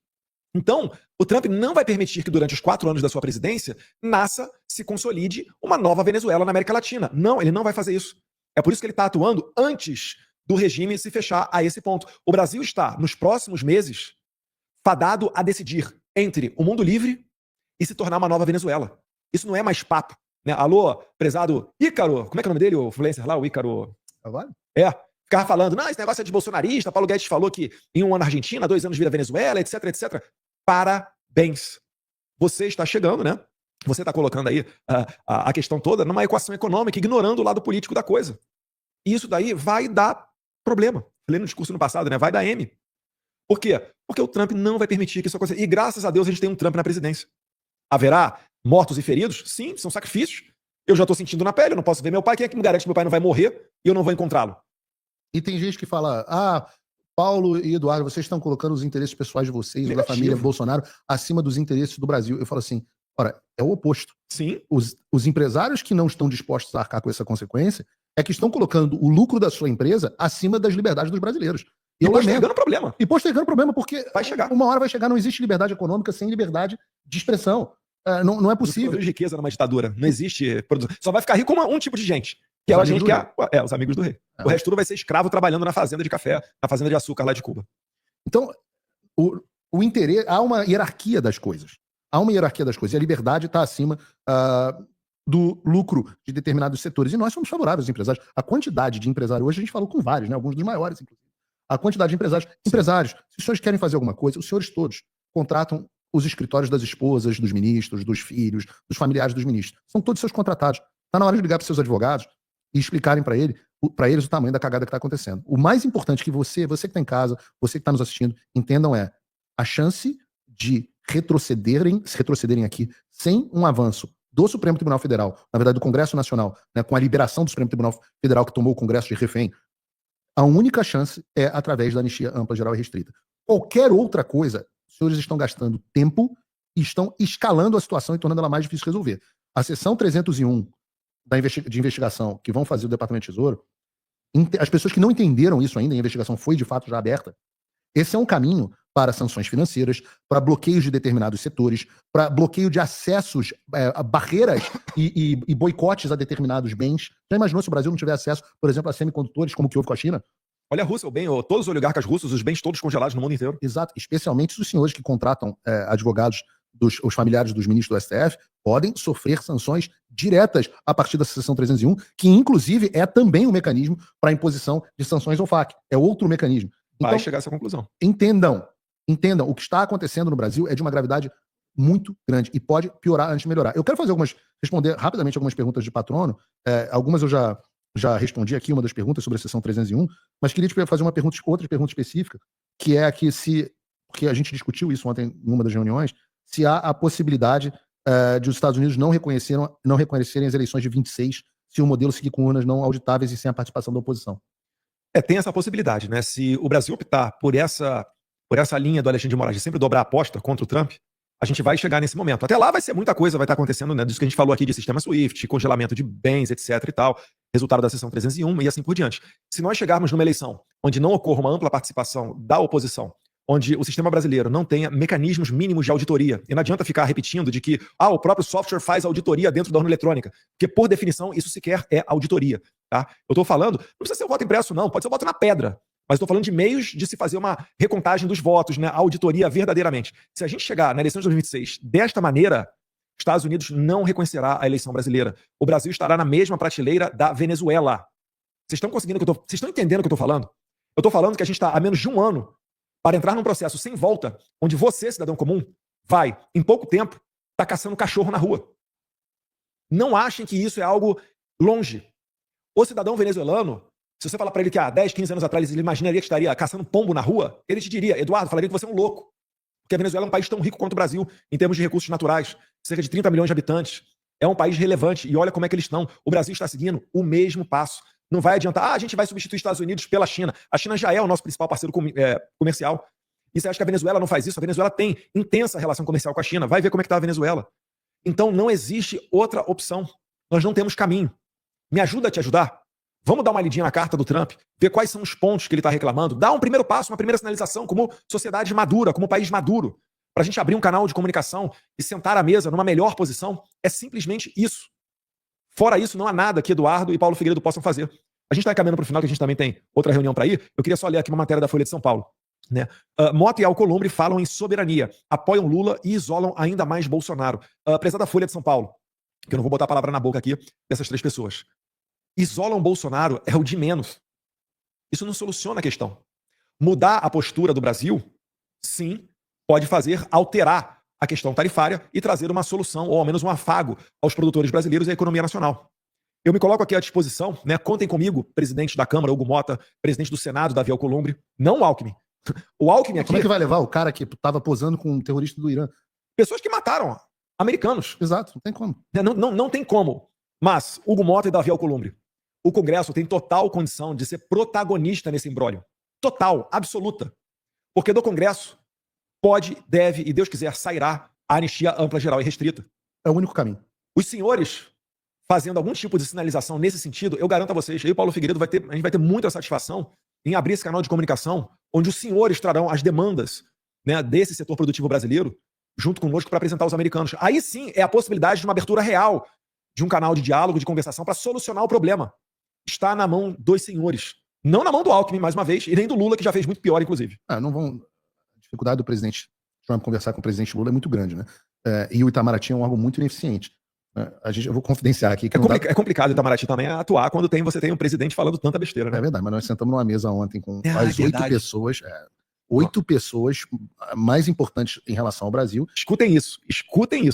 Então, o Trump não vai permitir que durante os 4 anos da sua presidência se consolide uma nova Venezuela na América Latina. Não, ele não vai fazer isso. É por isso que ele está atuando antes do regime se fechar a esse ponto. O Brasil está, nos próximos meses, fadado a decidir entre o mundo livre e se tornar uma nova Venezuela. Isso não é mais papo. Né? Alô, prezado Ícaro, como é que é o nome dele, o influencer lá, o Ícaro? Ficava falando, não, esse negócio é de bolsonarista, Paulo Guedes falou que em 1 ano na Argentina, 2 anos vira Venezuela, etc, etc. Parabéns. Você está chegando, né? Você está colocando aí a questão toda numa equação econômica, ignorando o lado político da coisa. E isso daí vai dar problema. Falei no discurso no passado, né? Vai dar M. Por quê? Porque o Trump não vai permitir que isso aconteça. E graças a Deus a gente tem um Trump na presidência. Haverá mortos e feridos? Sim, são sacrifícios. Eu já estou sentindo na pele, eu não posso ver meu pai. Quem é que me garante que meu pai não vai morrer e eu não vou encontrá-lo? E tem gente que fala, Paulo e Eduardo, vocês estão colocando os interesses pessoais de vocês, ou da família Bolsonaro, acima dos interesses do Brasil. Eu falo assim, ora, é o oposto. Sim. Os empresários que não estão dispostos a arcar com essa consequência é que estão colocando o lucro da sua empresa acima das liberdades dos brasileiros. E postergando o problema. E postergando o problema, porque vai chegar. Uma hora vai chegar, não existe liberdade econômica sem liberdade de expressão. Não é possível. Não produz riqueza numa ditadura. Não existe produção. Só vai ficar rico um tipo de gente. Que é a gente que é os amigos do rei. O resto tudo vai ser escravo trabalhando na fazenda de café, na fazenda de açúcar lá de Cuba. Então, o interesse, há uma hierarquia das coisas. E a liberdade está acima do lucro de determinados setores. E nós somos favoráveis aos empresários. A quantidade de empresários, hoje a gente falou com vários, né? Alguns dos maiores, inclusive. A quantidade de empresários. Sim. Empresários, se os senhores querem fazer alguma coisa, os senhores todos contratam os escritórios das esposas, dos ministros, dos filhos, dos familiares dos ministros. São todos seus contratados. Está na hora de ligar para os seus advogados e explicarem para eles o tamanho da cagada que está acontecendo. O mais importante que você que está em casa, você que está nos assistindo, entendam é a chance de se retrocederem aqui sem um avanço do Supremo Tribunal Federal, na verdade do Congresso Nacional, né, com a liberação do Supremo Tribunal Federal que tomou o Congresso de refém, a única chance é através da anistia ampla, geral e restrita. Qualquer outra coisa, os senhores estão gastando tempo e estão escalando a situação e tornando ela mais difícil de resolver. A seção 301 de investigação que vão fazer o Departamento de Tesouro, as pessoas que não entenderam isso ainda, a investigação foi de fato já aberta, esse é um caminho para sanções financeiras, para bloqueios de determinados setores, para bloqueio de acessos, barreiras e boicotes a determinados bens. Já imaginou se o Brasil não tiver acesso, por exemplo, a semicondutores, como que houve com a China? Olha a Rússia, todos os oligarcas russos, os bens todos congelados no mundo inteiro. Exato, especialmente os senhores que contratam advogados, os familiares dos ministros do STF, podem sofrer sanções diretas a partir da seção 301, que inclusive é também um mecanismo para a imposição de sanções ao FAC. É outro mecanismo. Então, vai chegar a essa conclusão. Entendam, o que está acontecendo no Brasil é de uma gravidade muito grande e pode piorar antes de melhorar. Eu quero responder rapidamente algumas perguntas de patrono. Algumas eu já respondi aqui, uma das perguntas sobre a seção 301, mas queria te fazer outra pergunta específica, que é aqui porque a gente discutiu isso ontem em uma das reuniões, se há a possibilidade de os Estados Unidos não reconhecerem as eleições de 26 se o modelo seguir com urnas não auditáveis e sem a participação da oposição. Tem essa possibilidade, né? Se o Brasil optar por essa linha do Alexandre de Moraes de sempre dobrar a aposta contra o Trump, a gente vai chegar nesse momento. Até lá vai ser muita coisa, vai estar acontecendo, né? Disso que a gente falou aqui de sistema SWIFT, congelamento de bens, etc e tal, resultado da seção 301 e assim por diante. Se nós chegarmos numa eleição onde não ocorra uma ampla participação da oposição onde o sistema brasileiro não tenha mecanismos mínimos de auditoria. E não adianta ficar repetindo de que o próprio software faz auditoria dentro da urna eletrônica, porque, por definição, isso sequer é auditoria. Tá? Eu estou falando, não precisa ser o voto impresso, não, pode ser o voto na pedra, mas estou falando de meios de se fazer uma recontagem dos votos, né, a auditoria verdadeiramente. Se a gente chegar na eleição de 2026 desta maneira, Estados Unidos não reconhecerá a eleição brasileira. O Brasil estará na mesma prateleira da Venezuela. Vocês estão conseguindo vocês estão entendendo o que eu estou falando? Eu estou falando que a gente está há menos de um ano para entrar num processo sem volta, onde você, cidadão comum, vai, em pouco tempo, tá caçando cachorro na rua. Não achem que isso é algo longe. O cidadão venezuelano, se você falar para ele que há 10, 15 anos atrás ele imaginaria que estaria caçando pombo na rua, ele te diria, Eduardo, falaria que você é um louco. Porque a Venezuela é um país tão rico quanto o Brasil, em termos de recursos naturais, cerca de 30 milhões de habitantes. É um país relevante, e olha como é que eles estão. O Brasil está seguindo o mesmo passo. Não vai adiantar, a gente vai substituir os Estados Unidos pela China. A China já é o nosso principal parceiro comercial. E você acha que a Venezuela não faz isso? A Venezuela tem intensa relação comercial com a China. Vai ver como é que está a Venezuela. Então não existe outra opção. Nós não temos caminho. Me ajuda a te ajudar? Vamos dar uma lidinha na carta do Trump, ver quais são os pontos que ele está reclamando, dar um primeiro passo, uma primeira sinalização como sociedade madura, como país maduro, para a gente abrir um canal de comunicação e sentar à mesa numa melhor posição. É simplesmente isso. Fora isso, não há nada que Eduardo e Paulo Figueiredo possam fazer. A gente está caminhando para o final, que a gente também tem outra reunião para ir. Eu queria só ler aqui uma matéria da Folha de São Paulo. Né? Mota e Alcolumbre falam em soberania, apoiam Lula e isolam ainda mais Bolsonaro. Prezada Folha de São Paulo, que eu não vou botar a palavra na boca aqui dessas três pessoas. Isolam Bolsonaro é o de menos. Isso não soluciona a questão. Mudar a postura do Brasil, sim, pode alterar a questão tarifária e trazer uma solução, ou ao menos um afago aos produtores brasileiros e à economia nacional. Eu me coloco aqui à disposição, né? Contem comigo, presidente da Câmara, Hugo Mota, presidente do Senado, Davi Alcolumbre, não o Alckmin. O Alckmin aqui... Como é que vai levar o cara que estava posando com um terrorista do Irã? Pessoas que mataram americanos. Exato, não tem como. Não tem como. Mas, Hugo Mota e Davi Alcolumbre, o Congresso tem total condição de ser protagonista nesse imbróglio. Total, absoluta. Porque do Congresso pode, deve e Deus quiser sairá a anistia ampla, geral e restrita. É o único caminho. Os senhores fazendo algum tipo de sinalização nesse sentido, eu garanto a vocês, eu e o Paulo Figueiredo a gente vai ter muita satisfação em abrir esse canal de comunicação onde os senhores trarão as demandas, né, desse setor produtivo brasileiro junto conosco para apresentar aos americanos. Aí sim é a possibilidade de uma abertura real de um canal de diálogo, de conversação para solucionar o problema. Está na mão dos senhores. Não na mão do Alckmin, mais uma vez, e nem do Lula, que já fez muito pior, inclusive. Não vão... A dificuldade do presidente Trump conversar com o presidente Lula é muito grande, né? E o Itamaraty é um órgão muito ineficiente. Eu vou confidenciar aqui. Que é complicado o Itamaraty também atuar quando você tem um presidente falando tanta besteira, né? É verdade, mas nós sentamos numa mesa ontem com as 8 pessoas, 8 pessoas mais importantes em relação ao Brasil. Escutem isso.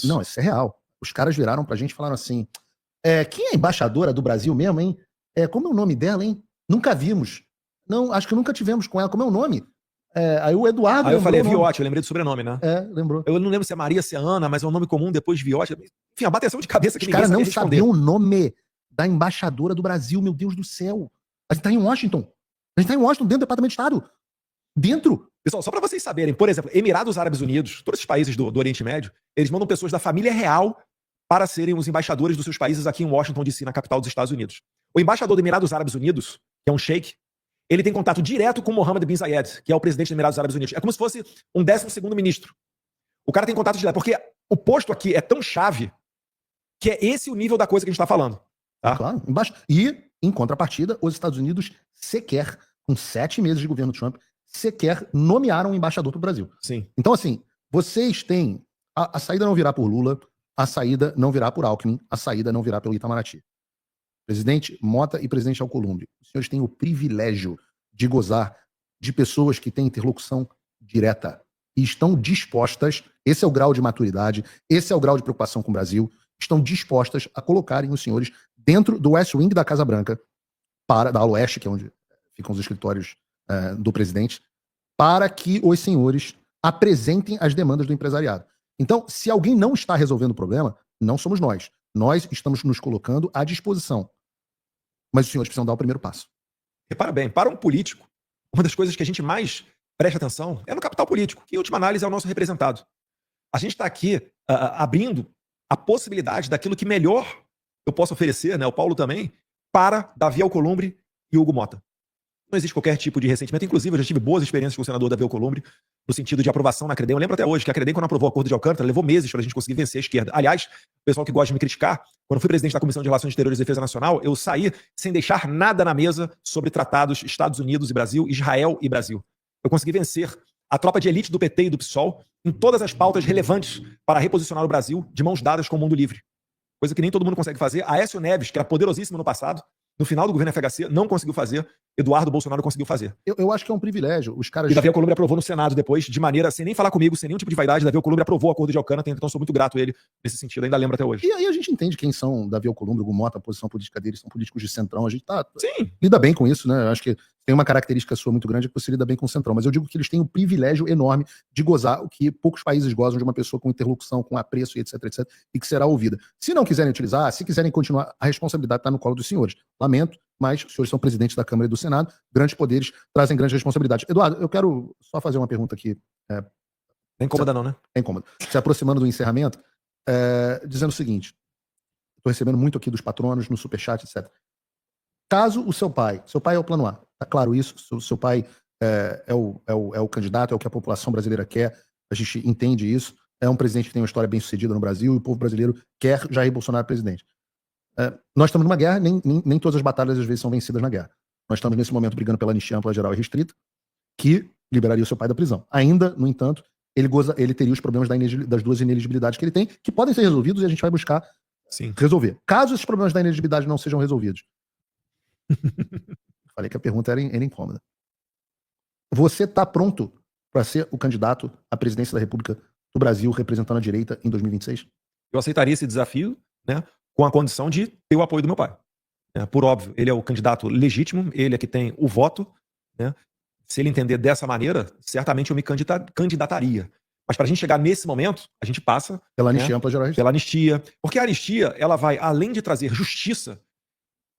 Não, isso é real. Os caras viraram pra gente e falaram assim, quem é a embaixadora do Brasil mesmo, hein? Como é o nome dela, hein? Nunca vimos. Não, acho que nunca tivemos com ela. Como é o nome? Aí o Eduardo... Aí eu falei, Viotti, eu lembrei do sobrenome, né? Lembrou. Eu não lembro se é Maria, se é Ana, mas é um nome comum depois de Viotti. Enfim, a bateção de cabeça que os caras não sabiam o nome da embaixadora do Brasil, meu Deus do céu. A gente tá em Washington. Dentro do Departamento de Estado. Dentro. Pessoal, só para vocês saberem, por exemplo, Emirados Árabes Unidos, todos esses países do Oriente Médio, eles mandam pessoas da família real para serem os embaixadores dos seus países aqui em Washington, D.C., na capital dos Estados Unidos. O embaixador do Emirados Árabes Unidos, que é um sheik, ele tem contato direto com Mohammed bin Zayed, que é o presidente dos Emirados Árabes Unidos. É como se fosse um 12º ministro. O cara tem contato direto, porque o posto aqui é tão chave que é esse o nível da coisa que a gente está falando. Tá? Claro. E, em contrapartida, os Estados Unidos sequer, com 7 meses de governo Trump, sequer nomearam um embaixador para o Brasil. Sim. Então, assim, vocês têm... A saída não virá por Lula, a saída não virá por Alckmin, a saída não virá pelo Itamaraty. Presidente Mota e presidente Alcolumbre, os senhores têm o privilégio de gozar de pessoas que têm interlocução direta e estão dispostas, esse é o grau de maturidade, esse é o grau de preocupação com o Brasil, estão dispostas a colocarem os senhores dentro do West Wing da Casa Branca, da ala oeste, que é onde ficam os escritórios do presidente, para que os senhores apresentem as demandas do empresariado. Então, se alguém não está resolvendo o problema, não somos nós. Nós estamos nos colocando à disposição. Mas os senhores precisam dar o primeiro passo. Repara bem, para um político, uma das coisas que a gente mais presta atenção é no capital político, que em última análise é o nosso representado. A gente está aqui abrindo a possibilidade daquilo que melhor eu posso oferecer, né, o Paulo também, para Davi Alcolumbre e Hugo Mota. Não existe qualquer tipo de ressentimento. Inclusive, eu já tive boas experiências com o senador Davi Alcolumbre, no sentido de aprovação na Credem. Eu lembro até hoje que a Credem, quando aprovou o acordo de Alcântara, levou meses para a gente conseguir vencer a esquerda. Aliás, o pessoal que gosta de me criticar, quando eu fui presidente da Comissão de Relações Exteriores e Defesa Nacional, eu saí sem deixar nada na mesa sobre tratados Estados Unidos e Brasil, Israel e Brasil. Eu consegui vencer a tropa de elite do PT e do PSOL em todas as pautas relevantes para reposicionar o Brasil de mãos dadas com o mundo livre. Coisa que nem todo mundo consegue fazer. Aécio Neves, que era poderosíssimo no passado, no final do governo FHC, não conseguiu fazer. Eduardo Bolsonaro conseguiu fazer. Eu acho que é um privilégio. Os caras... E Davi Alcolumbre aprovou no Senado depois, de maneira, sem nem falar comigo, sem nenhum tipo de vaidade. Davi Alcolumbre aprovou o acordo de Alcântara, então sou muito grato a ele nesse sentido. Ainda lembro até hoje. E aí a gente entende quem são Davi Alcolumbre, Hugo Mota, a posição política deles, são políticos de centrão. A gente Sim. lida bem com isso, né? Eu acho que tem uma característica sua muito grande, que você lida bem com o centrão. Mas eu digo que eles têm um privilégio enorme de gozar o que poucos países gozam, de uma pessoa com interlocução, com apreço e etc, etc, e que será ouvida. Se não quiserem utilizar, se quiserem continuar, a responsabilidade está no colo dos senhores. Lamento, mas os senhores são presidentes da Câmara e do Senado, grandes poderes trazem grandes responsabilidades. Eduardo, eu quero só fazer uma pergunta aqui. Não é incômoda não, né? É incômodo. Se aproximando do encerramento, dizendo o seguinte, estou recebendo muito aqui dos patronos, no superchat, etc. Caso o seu pai é o plano A, tá claro isso, seu pai é o candidato, é o que a população brasileira quer, a gente entende isso, é um presidente que tem uma história bem sucedida no Brasil, e o povo brasileiro quer Jair Bolsonaro presidente. Nós estamos numa guerra, nem todas as batalhas às vezes são vencidas na guerra. Nós estamos nesse momento brigando pela anistia ampla, geral e restrita, que liberaria o seu pai da prisão. Ainda, no entanto, ele teria os problemas das duas ineligibilidades que ele tem, que podem ser resolvidos e a gente vai buscar resolver. Caso esses problemas da ineligibilidade não sejam resolvidos, falei que a pergunta era incômoda. Você está pronto para ser o candidato à presidência da República do Brasil representando a direita em 2026? Eu aceitaria esse desafio, né, com a condição de ter o apoio do meu pai. Por óbvio, ele é o candidato legítimo, ele é que tem o voto, né? Se ele entender dessa maneira, certamente eu me candidataria. Mas para a gente chegar nesse momento, a gente passa pela anistia ampla, geral e restrita. Pela anistia. Porque a anistia, ela vai, além de trazer justiça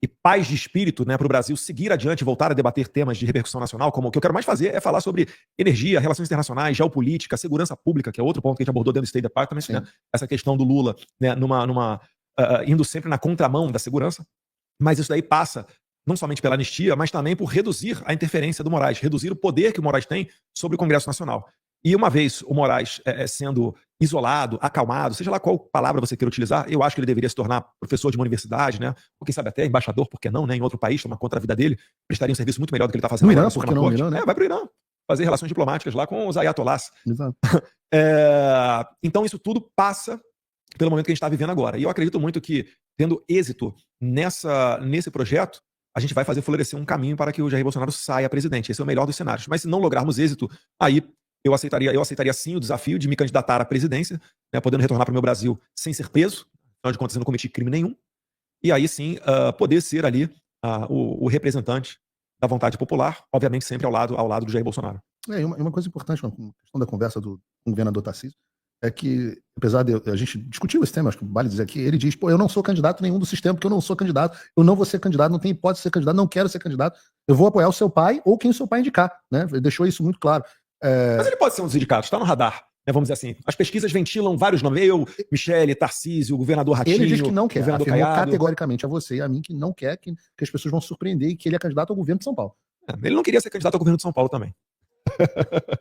e paz de espírito, né, para o Brasil seguir adiante, voltar a debater temas de repercussão nacional, como o que eu quero mais fazer é falar sobre energia, relações internacionais, geopolítica, segurança pública, que é outro ponto que a gente abordou dentro do State Department, né? Essa questão do Lula, né, indo sempre na contramão da segurança. Mas isso daí passa não somente pela anistia, mas também por reduzir a interferência do Moraes, reduzir o poder que o Moraes tem sobre o Congresso Nacional. E uma vez o Moraes sendo isolado, acalmado, seja lá qual palavra você queira utilizar, eu acho que ele deveria se tornar professor de uma universidade, né? Ou quem sabe até embaixador, por que não, né? Em outro país, tomar conta da vida dele, prestaria um serviço muito melhor do que ele está fazendo no agora. Irã, por que não? No Irã, né? Vai pro Irã. Fazer relações diplomáticas lá com os ayatollahs. Exato. Então isso tudo passa pelo momento que a gente está vivendo agora. E eu acredito muito que, tendo êxito nesse projeto, a gente vai fazer florescer um caminho para que o Jair Bolsonaro saia presidente. Esse é o melhor dos cenários. Mas se não lograrmos êxito, aí eu aceitaria sim o desafio de me candidatar à presidência, né, podendo retornar para o meu Brasil sem ser preso, afinal de contas eu não cometi crime nenhum, e aí sim poder ser ali o representante da vontade popular, obviamente sempre ao lado do Jair Bolsonaro. Uma coisa importante na questão da conversa com o governador Tarcísio é que, apesar de a gente discutiu esse tema, acho que vale dizer aqui, ele diz, eu não sou candidato nenhum do sistema, porque eu não sou candidato, eu não vou ser candidato, não tenho hipótese de ser candidato, não quero ser candidato, eu vou apoiar o seu pai ou quem o seu pai indicar, né? Ele deixou isso muito claro. Mas ele pode ser um dos indicados, está no radar, né, vamos dizer assim. As pesquisas ventilam vários nomes, eu, Michele, Tarcísio, o governador Ratinho. Ele diz que não quer, afirmou categoricamente a você e a mim que não quer, que as pessoas vão surpreender e que ele é candidato ao governo de São Paulo. Ele não queria ser candidato ao governo de São Paulo também.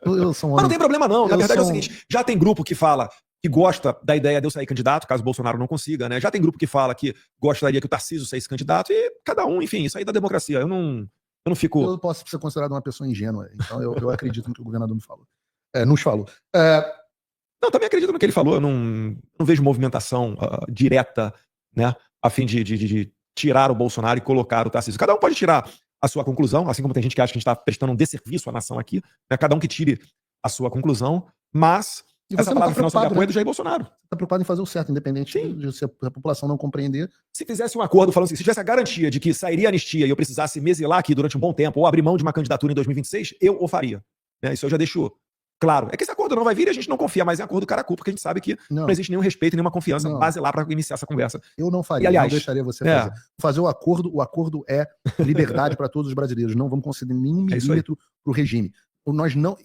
Mas não tem problema não, na verdade é o seguinte, já tem grupo que fala que gosta da ideia de eu sair candidato, caso o Bolsonaro não consiga, né? Já tem grupo que fala que gostaria que o Tarcísio saísse candidato, e cada um, enfim, isso aí da democracia. Eu não fico... Eu posso ser considerado uma pessoa ingênua, então eu acredito no que o governador me falou. Nos falou. Não, também acredito no que ele falou, eu não vejo movimentação direta, né, a fim de tirar o Bolsonaro e colocar o Tarcísio. Cada um pode tirar a sua conclusão, assim como tem gente que acha que a gente está prestando um desserviço à nação aqui, né? Cada um que tire a sua conclusão, mas essa palavra final sobre apoio é do Jair Bolsonaro. Você está preocupado em fazer o certo, independente de se a população não compreender. Se fizesse um acordo falando assim, se tivesse a garantia de que sairia a anistia e eu precisasse me exilar aqui durante um bom tempo ou abrir mão de uma candidatura em 2026, eu o faria. Né? Isso eu já deixo claro. É que esse acordo não vai vir e a gente não confia mais em acordo caracu, porque a gente sabe que não existe nenhum respeito, nenhuma confiança base lá para iniciar essa conversa. Eu não faria, aliás, não deixaria você fazer. Fazer o acordo é liberdade para todos os brasileiros. Não vamos conceder nenhum milímetro para o regime.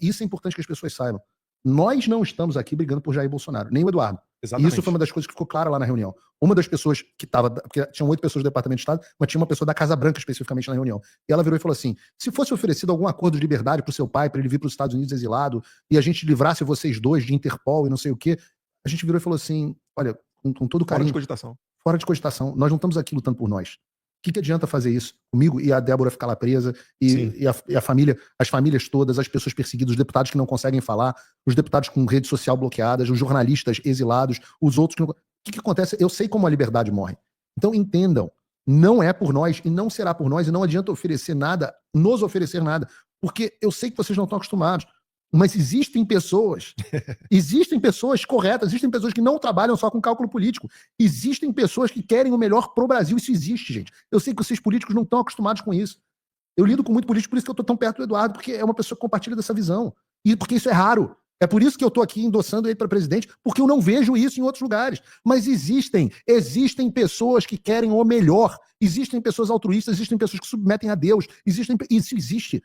Isso é importante que as pessoas saibam. Nós não estamos aqui brigando por Jair Bolsonaro, nem o Eduardo. Exatamente. E isso foi uma das coisas que ficou clara lá na reunião. Uma das pessoas que estava, porque tinham 8 pessoas do Departamento de Estado, mas tinha uma pessoa da Casa Branca especificamente na reunião. E ela virou e falou assim: se fosse oferecido algum acordo de liberdade pro seu pai, para ele vir para os Estados Unidos exilado, e a gente livrasse vocês dois de Interpol e não sei o quê, a gente virou e falou assim: olha, com todo carinho, fora de cogitação, nós não estamos aqui lutando por nós. O que adianta fazer isso comigo e a Débora ficar lá presa e a família, as famílias todas, as pessoas perseguidas, os deputados que não conseguem falar, os deputados com rede social bloqueadas, os jornalistas exilados, os outros que não... O que acontece? Eu sei como a liberdade morre. Então entendam, não é por nós e não será por nós e não adianta oferecer nada, nos oferecer nada, porque eu sei que vocês não estão acostumados. Mas existem pessoas corretas, existem pessoas que não trabalham só com cálculo político, existem pessoas que querem o melhor pro Brasil, isso existe, gente. Eu sei que vocês políticos não estão acostumados com isso. Eu lido com muito político, por isso que eu tô tão perto do Eduardo, porque é uma pessoa que compartilha dessa visão. E porque isso é raro. É por isso que eu tô aqui endossando ele para presidente, porque eu não vejo isso em outros lugares. Mas existem pessoas que querem o melhor, existem pessoas altruístas, existem pessoas que submetem a Deus, isso existe.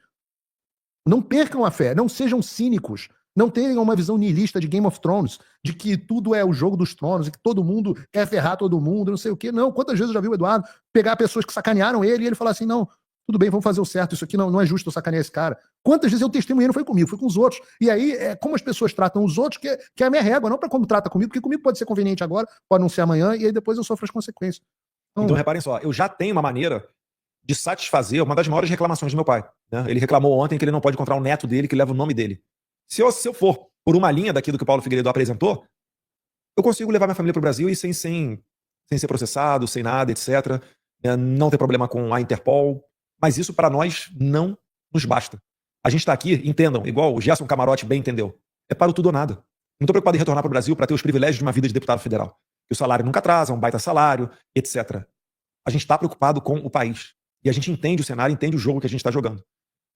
Não percam a fé, não sejam cínicos, não tenham uma visão niilista de Game of Thrones, de que tudo é o jogo dos tronos e que todo mundo quer ferrar todo mundo, não sei o quê. Não, quantas vezes eu já vi o Eduardo pegar pessoas que sacanearam ele e ele falar assim, não, tudo bem, vamos fazer o certo, isso aqui não é justo eu sacanear esse cara. Quantas vezes eu testemunhei, não foi comigo, foi com os outros. E aí, é como as pessoas tratam os outros, que é a minha régua, não para como trata comigo, porque comigo pode ser conveniente agora, pode não ser amanhã, e aí depois eu sofro as consequências. Então reparem só, eu já tenho uma maneira de satisfazer uma das maiores reclamações do meu pai. Né? Ele reclamou ontem que ele não pode encontrar um neto dele que leva o nome dele. Se eu for por uma linha daquilo que o Paulo Figueiredo apresentou, eu consigo levar minha família para o Brasil e sem ser processado, sem nada, etc. Não ter problema com a Interpol. Mas isso para nós não nos basta. A gente está aqui, entendam, igual o Gerson Camarote bem entendeu, é para o tudo ou nada. Não estou preocupado em retornar para o Brasil para ter os privilégios de uma vida de deputado federal. Que o salário nunca atrasa, um baita salário, etc. A gente está preocupado com o país. E a gente entende o cenário, entende o jogo que a gente está jogando.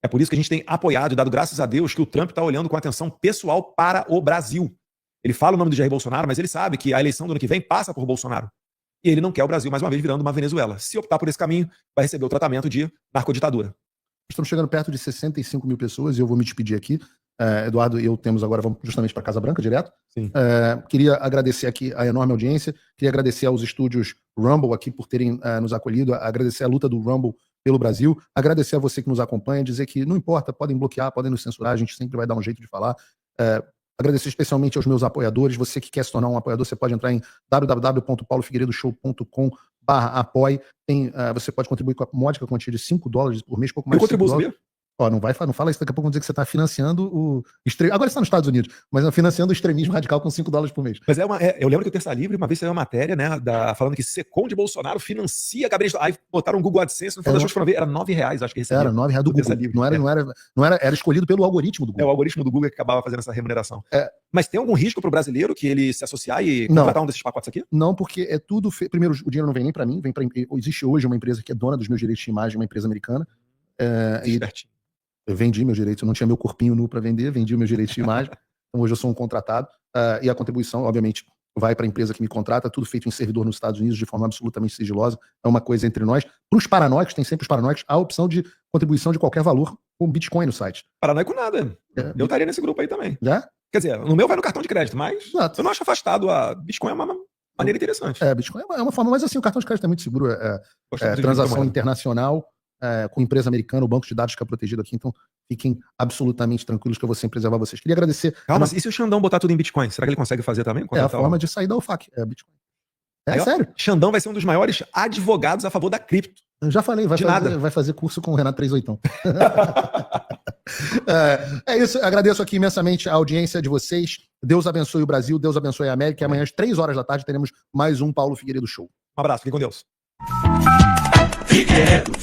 É por isso que a gente tem apoiado e dado graças a Deus que o Trump está olhando com atenção pessoal para o Brasil. Ele fala o nome do Jair Bolsonaro, mas ele sabe que a eleição do ano que vem passa por Bolsonaro. E ele não quer o Brasil, mais uma vez, virando uma Venezuela. Se optar por esse caminho, vai receber o tratamento de narcoditadura. Estamos chegando perto de 65 mil pessoas e eu vou me despedir aqui. Eduardo e eu temos agora, vamos justamente para Casa Branca direto. Sim. Queria agradecer aqui a enorme audiência, queria agradecer aos estúdios Rumble aqui por terem nos acolhido, agradecer a luta do Rumble pelo Brasil, agradecer a você que nos acompanha, dizer que não importa, podem bloquear, podem nos censurar, a gente sempre vai dar um jeito de falar. Agradecer especialmente aos meus apoiadores, você que quer se tornar um apoiador, você pode entrar em www.paulofigueiredoshow.com/apoie. Você pode contribuir com a módica quantia de $5 por mês, pouco mais de $5. Ó, não fala isso, daqui a pouco vão dizer que você está financiando o... Agora você está nos Estados Unidos, mas financiando o extremismo radical com $5 por mês. Mas eu lembro que o Terça Livre, uma vez saiu uma matéria, né, falando que Secom de Bolsonaro financia Gabriel... Aí botaram um Google AdSense, no final das contas foram ver, era R$9, acho que recebia. Era R$9 do Google. Livre, era escolhido pelo algoritmo do Google. É o algoritmo do Google que acabava fazendo essa remuneração. Mas tem algum risco para o brasileiro que ele se associar e contratar um desses pacotes aqui? Não, porque é tudo... Primeiro, o dinheiro não vem nem para mim, existe hoje uma empresa que é dona dos meus direitos de imagem, uma empresa americana. Eu vendi meus direitos, eu não tinha meu corpinho nu para vender, vendi meus direitos de imagem, então hoje eu sou um contratado, e a contribuição, obviamente, vai para a empresa que me contrata, tudo feito em servidor nos Estados Unidos de forma absolutamente sigilosa, é uma coisa entre nós. Para os paranoicos, tem sempre os paranoicos, a opção de contribuição de qualquer valor com Bitcoin no site. Paranoico nada, eu estaria nesse grupo aí também. Já? Quer dizer, no meu vai no cartão de crédito, mas eu não acho afastado, a Bitcoin é uma maneira interessante. Bitcoin é uma forma, mas assim, o cartão de crédito é muito seguro, transação internacional, com empresa americana, o banco de dados fica protegido aqui, então fiquem absolutamente tranquilos que eu vou sempre preservar vocês. Queria agradecer... Calma, e se o Xandão botar tudo em Bitcoin, será que ele consegue fazer também? É a forma de sair da UFAC, Bitcoin. Sério. Xandão vai ser um dos maiores advogados a favor da cripto. Eu já falei, vai fazer curso com o Renato 38. É isso, agradeço aqui imensamente a audiência de vocês. Deus abençoe o Brasil, Deus abençoe a América, e amanhã às 3 horas da tarde teremos mais um Paulo Figueiredo Show. Um abraço, fique com Deus. Figueiredo.